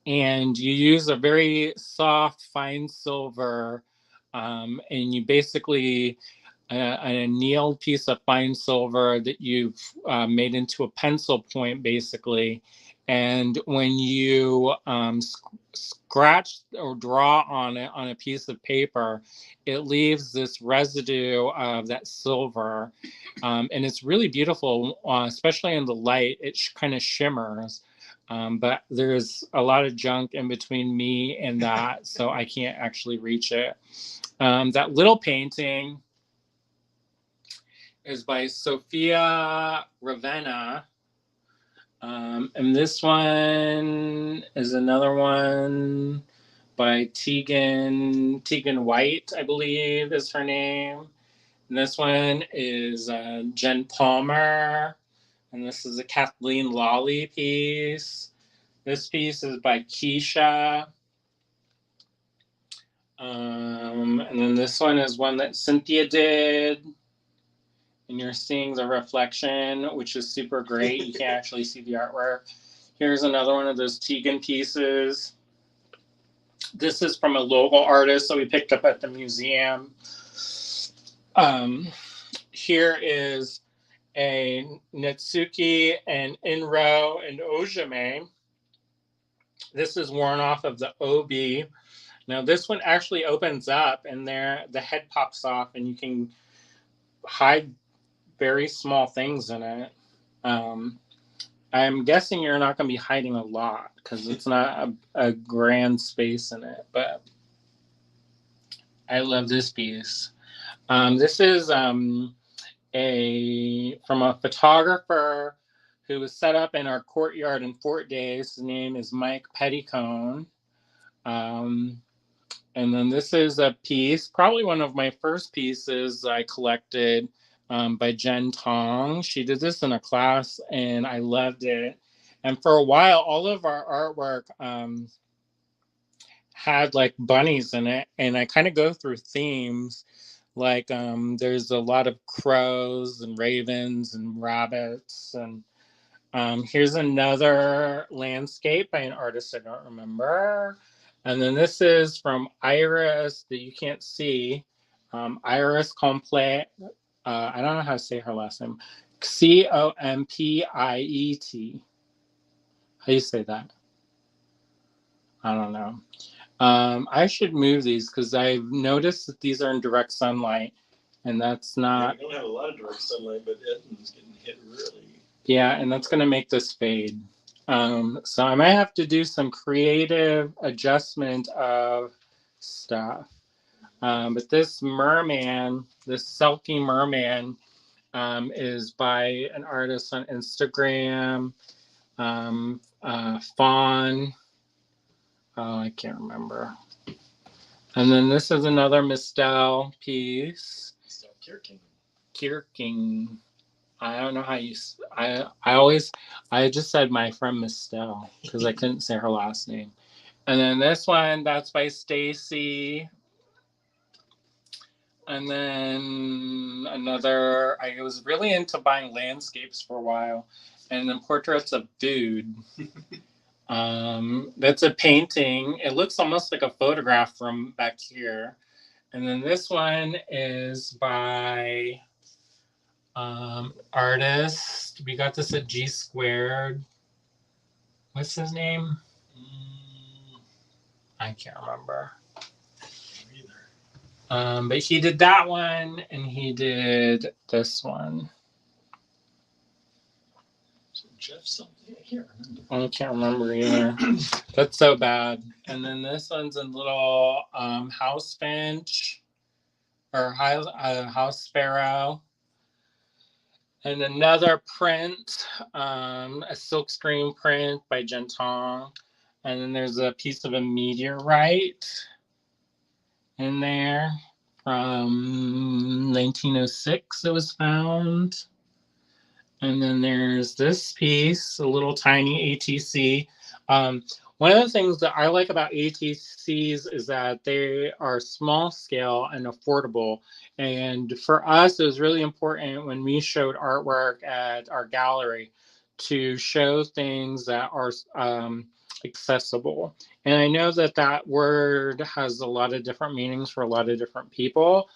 and you use a very soft, fine silver, and you basically an annealed piece of fine silver that you've made into a pencil point, basically. And when you scratch or draw on it on a piece of paper, it leaves this residue of that silver. And it's really beautiful, especially in the light. It kind of shimmers. But there's a lot of junk in between me and that, so I can't actually reach it. That little painting is by Sophia Ravenna. And this one is another one by Tegan White, I believe is her name. And this one is Jen Palmer. And this is a Kathleen Lawley piece. This piece is by Keisha. And then this one is one that Cynthia did. And you're seeing the reflection, which is super great. You can't actually see the artwork. Here's another one of those Tegan pieces. This is from a local artist that we picked up at the museum. Here is a Netsuki and Inro and Ojime. This is worn off of the OB. Now this one actually opens up and there the head pops off and you can hide very small things in it. I'm guessing you're not going to be hiding a lot because it's not a grand space in it, but I love this piece. This is from a photographer who was set up in our courtyard in Fort Days. His name is Mike Petticone. And then this is a piece, probably one of my first pieces I collected by Jen Tong. She did this in a class and I loved it. And for a while, all of our artwork had like bunnies in it. And I kind of go through themes. Like there's a lot of crows and ravens and rabbits. And here's another landscape by an artist I don't remember. And then this is from Iris that you can't see. Iris Compiet. I don't know how to say her last name. Compiet. How do you say that? I don't know. I should move these because I've noticed that these are in direct sunlight. And that's not... Yeah, we don't have a lot of direct sunlight, but Edmonds getting hit really. Yeah, and that's going to make this fade. So I might have to do some creative adjustment of stuff. But this merman, this Selkie merman, is by an artist on Instagram, Fawn. Oh, I can't remember. And then this is another Mistel piece. Kierking. I don't know how you. I just said my friend Mistel because I couldn't say her last name. And then this one, that's by Stacy. And then another. I was really into buying landscapes for a while, and then portraits of food. That's a painting. It looks almost like a photograph from back here. And then this one is by artist. We got this at G Squared. What's his name? I can't remember. But he did that one, and he did this one. Jeff something here. I can't remember either. That's so bad. And then this one's a little house finch or house sparrow. And another print, a silkscreen print by Jen Tong. And then there's a piece of a meteorite in there from 1906 it was found. And then there's this piece, a little tiny ATC. One of the things that I like about ATCs is that they are small scale and affordable. And for us, it was really important when we showed artwork at our gallery to show things that are accessible. And I know that that word has a lot of different meanings for a lot of different people.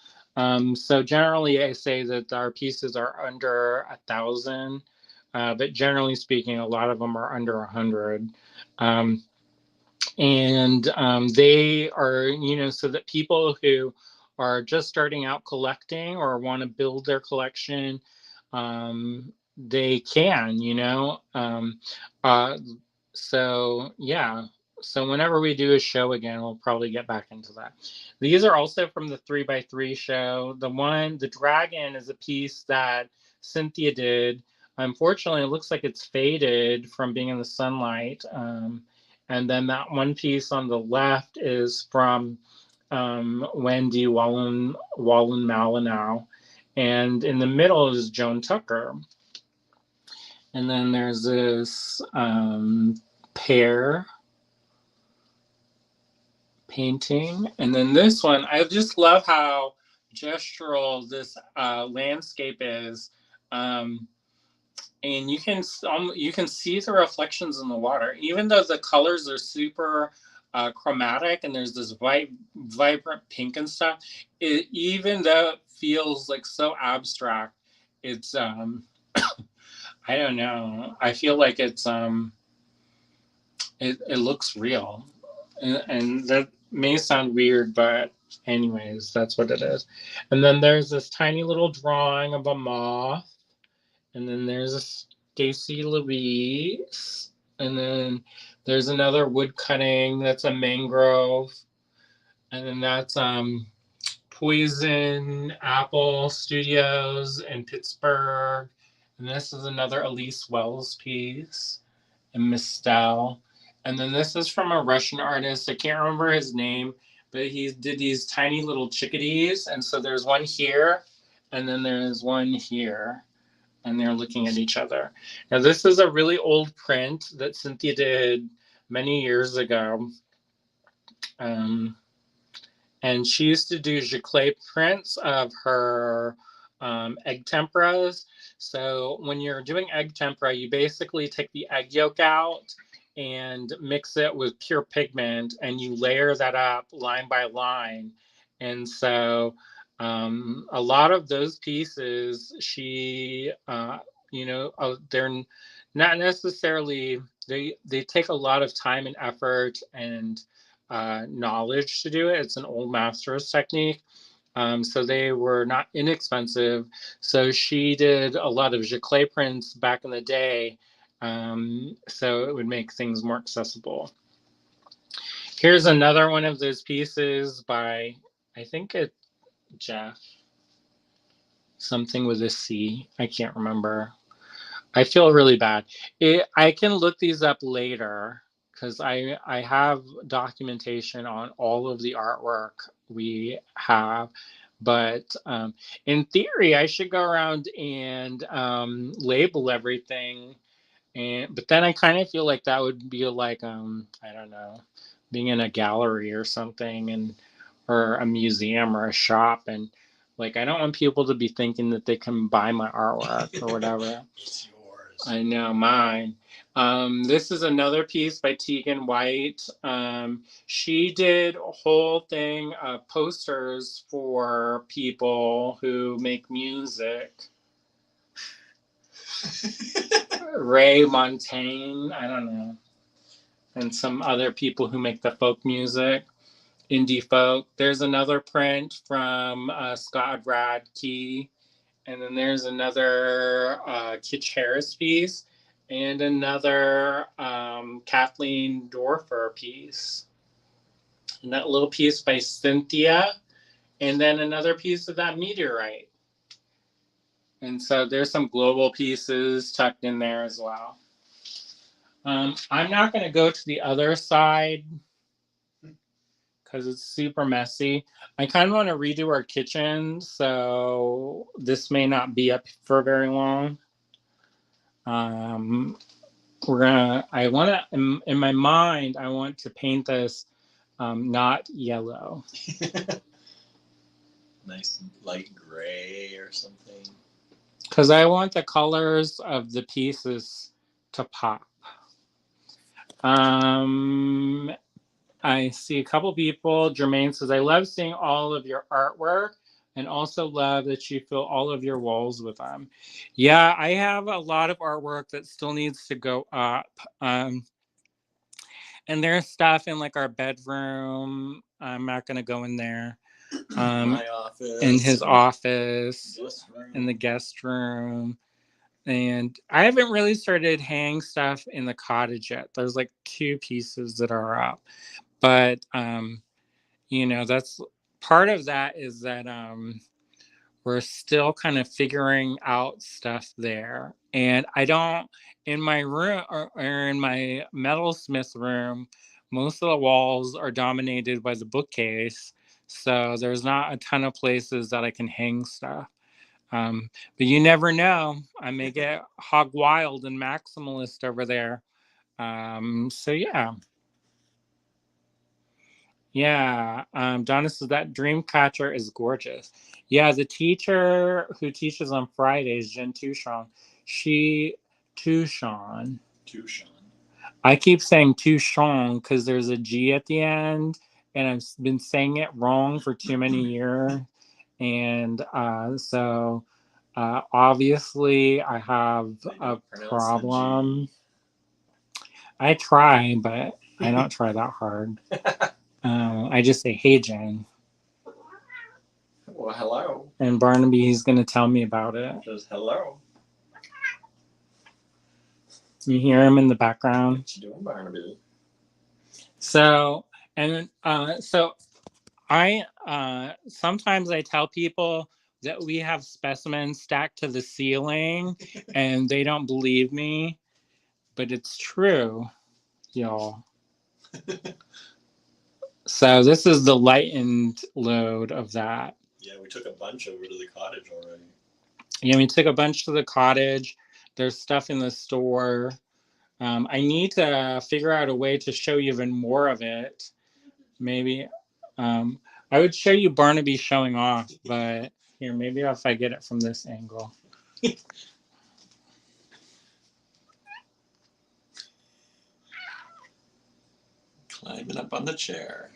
So generally, I say that our pieces are under 1,000, but generally speaking, a lot of them are under 100. And they are, so that people who are just starting out collecting or want to build their collection, they can, so yeah. So whenever we do a show again, we'll probably get back into that. These are also from the 3x3 show. The dragon, is a piece that Cynthia did. Unfortunately, it looks like it's faded from being in the sunlight. And then that one piece on the left is from Wendy Wallen-Malinow. And in the middle is Joan Tucker. And then there's this pear painting. And then this one, I just love how gestural this landscape is. And you can see the reflections in the water, even though the colors are super chromatic and there's this vibrant pink and stuff. Even though it feels like so abstract, it's I don't know. I feel like it's it looks real, and that may sound weird, but anyways, that's what it is. And then there's this tiny little drawing of a moth. And then there's a Stacy Louise. And then there's another wood cutting that's a mangrove. And then that's Poison Apple Studios in Pittsburgh. And this is another Elise Wells piece in Mistel. And then this is from a Russian artist. I can't remember his name, but he did these tiny little chickadees. And so there's one here, and then there's one here. And they're looking at each other. Now, this is a really old print that Cynthia did many years ago. And she used to do giclée prints of her egg temperas. So when you're doing egg tempera, you basically take the egg yolk out and mix it with pure pigment, and you layer that up line by line. And so a lot of those pieces, she, they're not necessarily, they take a lot of time and effort and knowledge to do it. It's an old master's technique. So they were not inexpensive. So she did a lot of giclée prints back in the day. So it would make things more accessible. Here's another one of those pieces by, I think it's Jeff, something with a C. I can't remember. I feel really bad. I can look these up later because I have documentation on all of the artwork we have. But in theory, I should go around and label everything. But then I kind of feel like that would be like, I don't know, being in a gallery or something, or a museum or a shop. And like, I don't want people to be thinking that they can buy my artwork or whatever. It's yours. I know, mine. This is another piece by Tegan White. She did a whole thing of posters for people who make music. Ray Montaigne, I don't know. And some other people who make the folk music, indie folk. There's another print from Scott Radke. And then there's another Kitch Harris piece and another Kathleen Dorfer piece. And that little piece by Cynthia. And then another piece of that meteorite. And so there's some global pieces tucked in there as well. I'm not going to go to the other side because it's super messy. I kind of want to redo our kitchen, so this may not be up for very long. I want to, in my mind, I want to paint this not yellow. Nice light gray or something. Because I want the colors of the pieces to pop. I see a couple people. Jermaine says, I love seeing all of your artwork and also love that you fill all of your walls with them. Yeah, I have a lot of artwork that still needs to go up. And there's stuff in like our bedroom. I'm not going to go in there. My office. In his office, Room. in the guest room. And I haven't really started hanging stuff in the cottage yet. There's like 2 pieces that are up. But, that's part of that is that we're still kind of figuring out stuff there. And I don't, in my room or in my metalsmith room, most of the walls are dominated by the bookcase. So there's not a ton of places that I can hang stuff. But you never know. I may get hog wild and maximalist over there. So yeah. Yeah. Donna says that dream catcher is gorgeous. Yeah, the teacher who teaches on Fridays, Jen Tuchon, Tuchon. I keep saying Tuchon because there's a G at the end, and I've been saying it wrong for too many years. And so obviously I have a problem. I try, but I don't try that hard. I just say, hey, Jen. Well, hello. And Barnaby, he's going to tell me about it. Just hello. You hear him in the background? What you doing, Barnaby? So I sometimes I tell people that we have specimens stacked to the ceiling and they don't believe me, but it's true, y'all. So this is the lightened load of that. Yeah, we took a bunch over to the cottage already. Yeah, we took a bunch to the cottage. There's stuff in the store. I need to figure out a way to show you even more of it. Maybe I would show you Barnaby showing off, but here, maybe if I get it from this angle. Climbing up on the chair.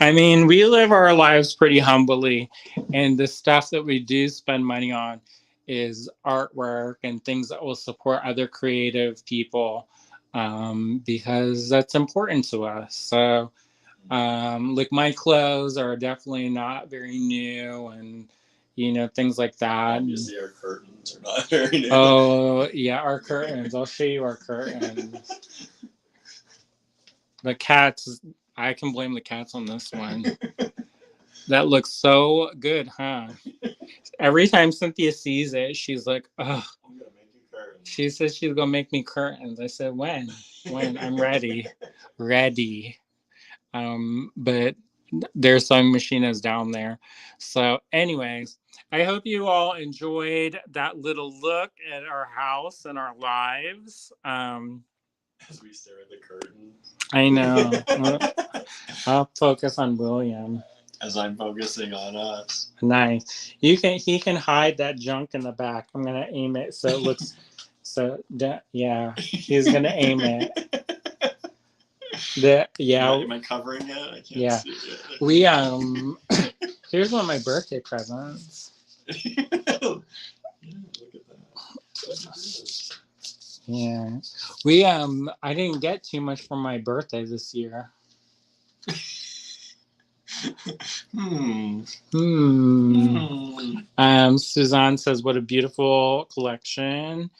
I mean, we live our lives pretty humbly, and the stuff that we do spend money on is artwork and things that will support other creative people, because that's important to us. So, like my clothes are definitely not very new, and things like that. Obviously, our curtains are not very new. Oh yeah, our curtains. I'll show you our curtains. The cats. I can blame the cats on this one. That looks so good, huh? Every time Cynthia sees it, she's like, "Oh." I'm gonna make you curtains. She says she's gonna make me curtains. I said, "When? When? I'm ready, ready." But their sewing machine is down there. So, anyways, I hope you all enjoyed that little look at our house and our lives. As we stare at the curtains. I know. I'll focus on William. As I'm focusing on us. Nice. He can hide that junk in the back. I'm gonna aim it so it looks yeah. He's gonna aim it. Am I covering it? I can't see it. We here's one of my birthday presents. Look at that. Yeah. We I didn't get too much for my birthday this year. Suzanne says, what a beautiful collection.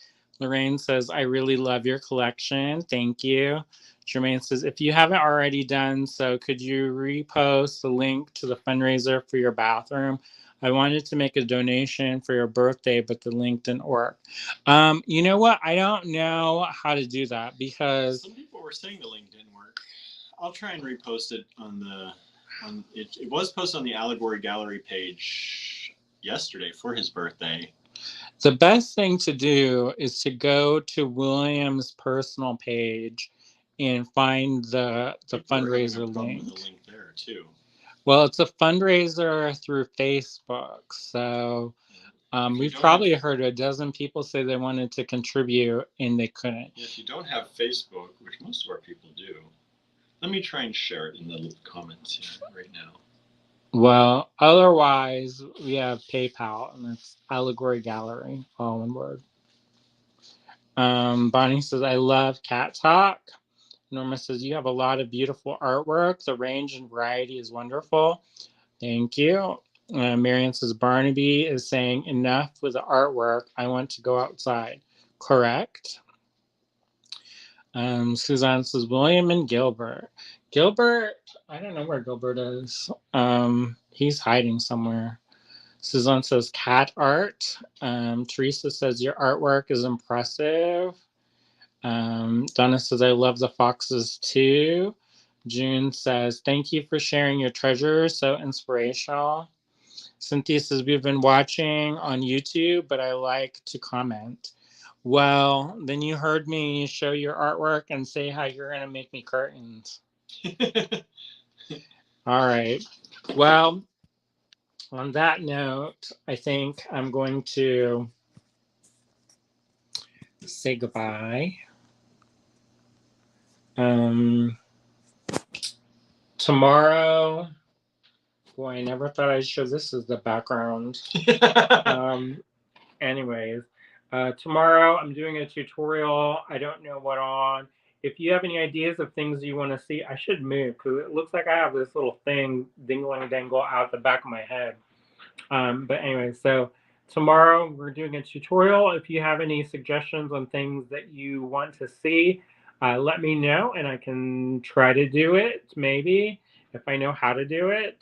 Lorraine says, I really love your collection. Thank you. Jermaine says, if you haven't already done so, could you repost the link to the fundraiser for your bathroom? I wanted to make a donation for your birthday, but the link didn't work. You know what? I don't know how to do that because some people were saying the link didn't work. I'll try and repost it on the it was posted on the Allegory Gallery page yesterday for his birthday. The best thing to do is to go to William's personal page and find the fundraiser link. The link there too. Well, it's a fundraiser through Facebook, so We've probably heard a dozen people say they wanted to contribute and they couldn't. If you don't have Facebook, which most of our people do, let me try and share it in the comments here right now. Well, otherwise, we have PayPal, and it's Allegory Gallery, all one word. Bonnie says, I love Cat Talk. Norma says, you have a lot of beautiful artwork. The range and variety is wonderful. Thank you. Marian says, Barnaby is saying, enough with the artwork. I want to go outside. Correct. Suzanne says, William and Gilbert. Gilbert, I don't know where Gilbert is. He's hiding somewhere. Suzanne says, cat art. Teresa says, your artwork is impressive. Donna says, I love the foxes too. June says, thank you for sharing your treasures. So inspirational. Cynthia says, we've been watching on YouTube, but I like to comment. Well, then you heard me show your artwork and say how you're going to make me curtains. All right. Well, on that note, I think I'm going to say goodbye. Tomorrow, boy, I never thought I'd show this as the background. Anyways, tomorrow I'm doing a tutorial. I don't know what on. If you have any ideas of things you want to see, I should move because it looks like I have this little thing dingling dangle out the back of my head. But anyway, so tomorrow we're doing a tutorial. If you have any suggestions on things that you want to see, let me know and I can try to do it, maybe, if I know how to do it.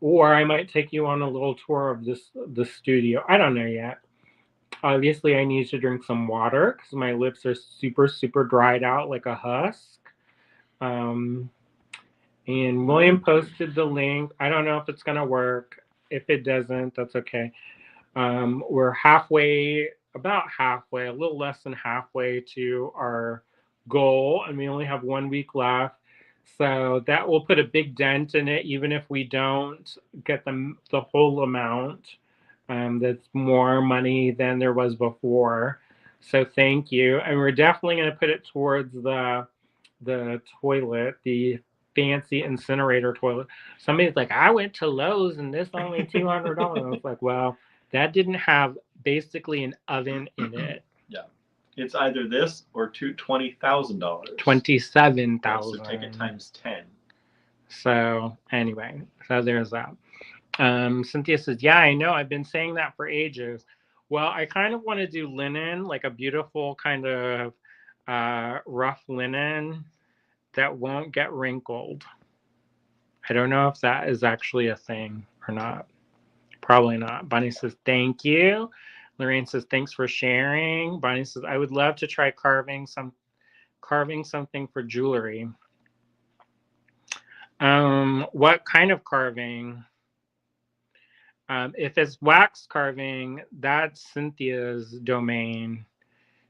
Or I might take you on a little tour of the studio. I don't know yet. Obviously, I need to drink some water because my lips are super, super dried out like a husk. And William posted the link. I don't know if it's going to work. If it doesn't, that's okay. We're halfway, about halfway, a little less than halfway to our goal, and we only have 1 week left. So that will put a big dent in it, even if we don't get the whole amount. That's more money than there was before. So thank you. And we're definitely going to put it towards the toilet, the fancy incinerator toilet. Somebody's like, I went to Lowe's and this only $200. I was like, well, that didn't have basically an oven in it. Yeah. It's either this or $20,000. $27,000. So take it times 10. So anyway, so there's that. Cynthia says, yeah, I know. I've been saying that for ages. Well, I kind of want to do linen, like a beautiful kind of rough linen that won't get wrinkled. I don't know if that is actually a thing or not. Probably not. Bonnie says, thank you. Lorraine says, thanks for sharing. Bonnie says, I would love to try carving something for jewelry. What kind of carving? If it's wax carving, that's Cynthia's domain.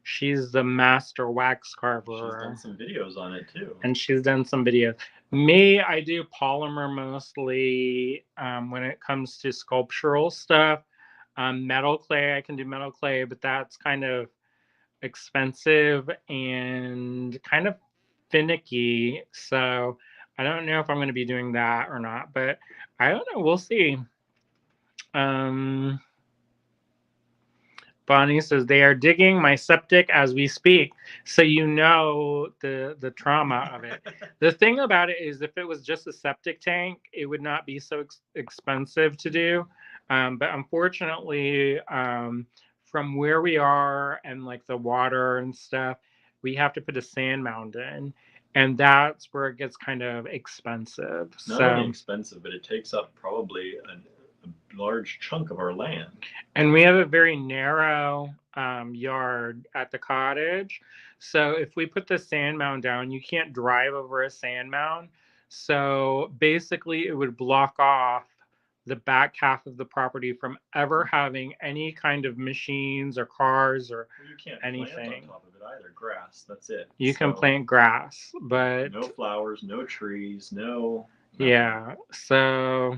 She's the master wax carver. She's done some videos on it too. And she's done some videos. Me, I do polymer mostly when it comes to sculptural stuff. Metal clay, I can do metal clay, but that's kind of expensive and kind of finicky. So I don't know if I'm going to be doing that or not, but I don't know. We'll see. Bonnie says, they are digging my septic as we speak. So you know the trauma of it. The thing about it is if it was just a septic tank, it would not be so expensive to do. But unfortunately, from where we are and like the water and stuff, we have to put a sand mound in. And that's where it gets kind of expensive. Not only expensive, but it takes up probably a large chunk of our land. And we have a very narrow yard at the cottage. So if we put the sand mound down, you can't drive over a sand mound. So basically it would block off the back half of the property from ever having any kind of machines or cars or you can't anything. Plant on top of it either. Grass, that's it. You can plant grass, but no flowers, no trees, no. Yeah. So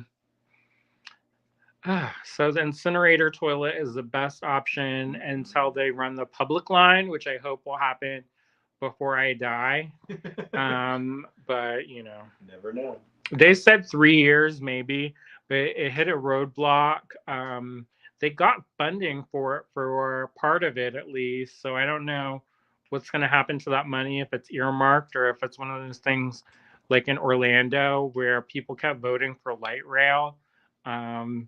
So the incinerator toilet is the best option until they run the public line, which I hope will happen before I die. But you know, Never know. they said 3 years maybe, but it hit a roadblock. They got funding for part of it at least, so I don't know what's going to happen to that money, if it's earmarked or if it's one of those things like in Orlando where people kept voting for light rail. And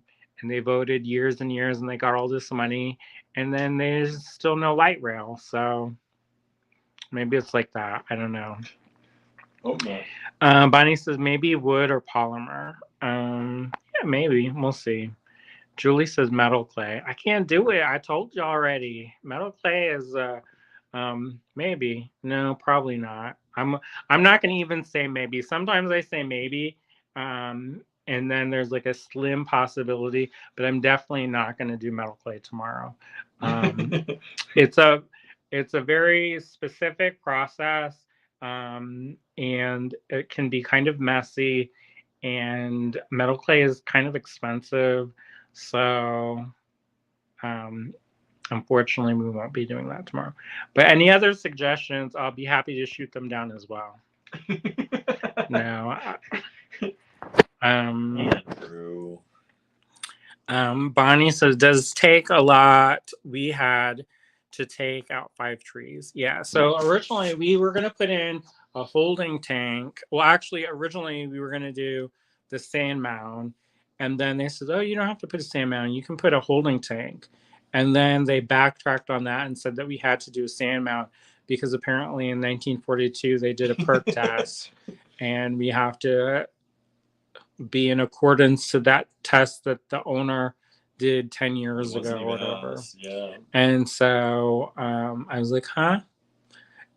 they voted years and years and they got all this money and then there's still no light rail. So maybe it's like that. I don't know. Oh no. Bonnie says maybe wood or polymer. Yeah, maybe. We'll see. Julie says metal clay. I can't do it. I told you already. Metal clay is maybe. No, probably not. I'm not gonna even say maybe. Sometimes I say maybe. And then there's like a slim possibility, but I'm definitely not gonna do metal clay tomorrow. It's a very specific process, and it can be kind of messy, and metal clay is kind of expensive, so unfortunately we won't be doing that tomorrow. But any other suggestions, I'll be happy to shoot them down as well. No. Andrew. Bonnie says, does take a lot. We had to take out 5 trees. Yeah. So originally we were going to put in a holding tank. Well, actually, originally we were going to do the sand mound. And then they said, oh, you don't have to put a sand mound. You can put a holding tank. And then they backtracked on that and said that we had to do a sand mound because apparently in 1942 they did a perk test and we have to be in accordance to that test that the owner did 10 years ago or whatever. Yeah. And so I was like, huh?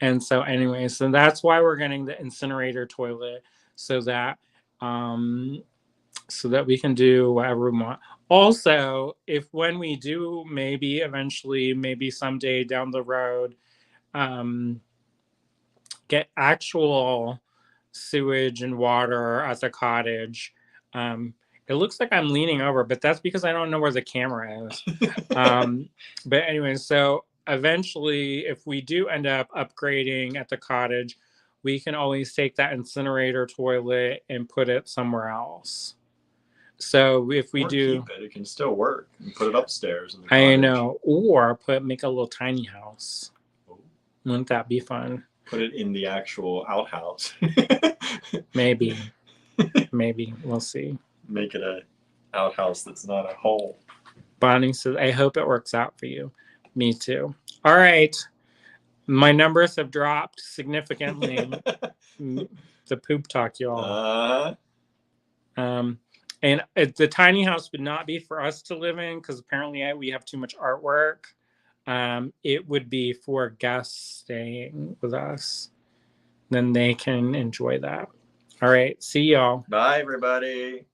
And so anyway, so that's why we're getting the incinerator toilet so that we can do whatever we want. Also, if when we do maybe eventually, maybe someday down the road, get actual sewage and water at the cottage. It looks like I'm leaning over, but that's because I don't know where the camera is. But anyway, so eventually, if we do end up upgrading at the cottage, we can always take that incinerator toilet and put it somewhere else. So if we do, keep it can still work. You put it upstairs in the I cottage. know, or make a little tiny house. Oh. Wouldn't that be fun? Put it in the actual outhouse. Maybe we'll see. Make it a outhouse that's not a hole. Bonnie says, I hope it works out for you. Me too. All right. My numbers have dropped significantly. The poop talk, y'all. And the tiny house would not be for us to live in because apparently we have too much artwork. It would be for guests staying with us. Then they can enjoy that. All right. See y'all. Bye, everybody.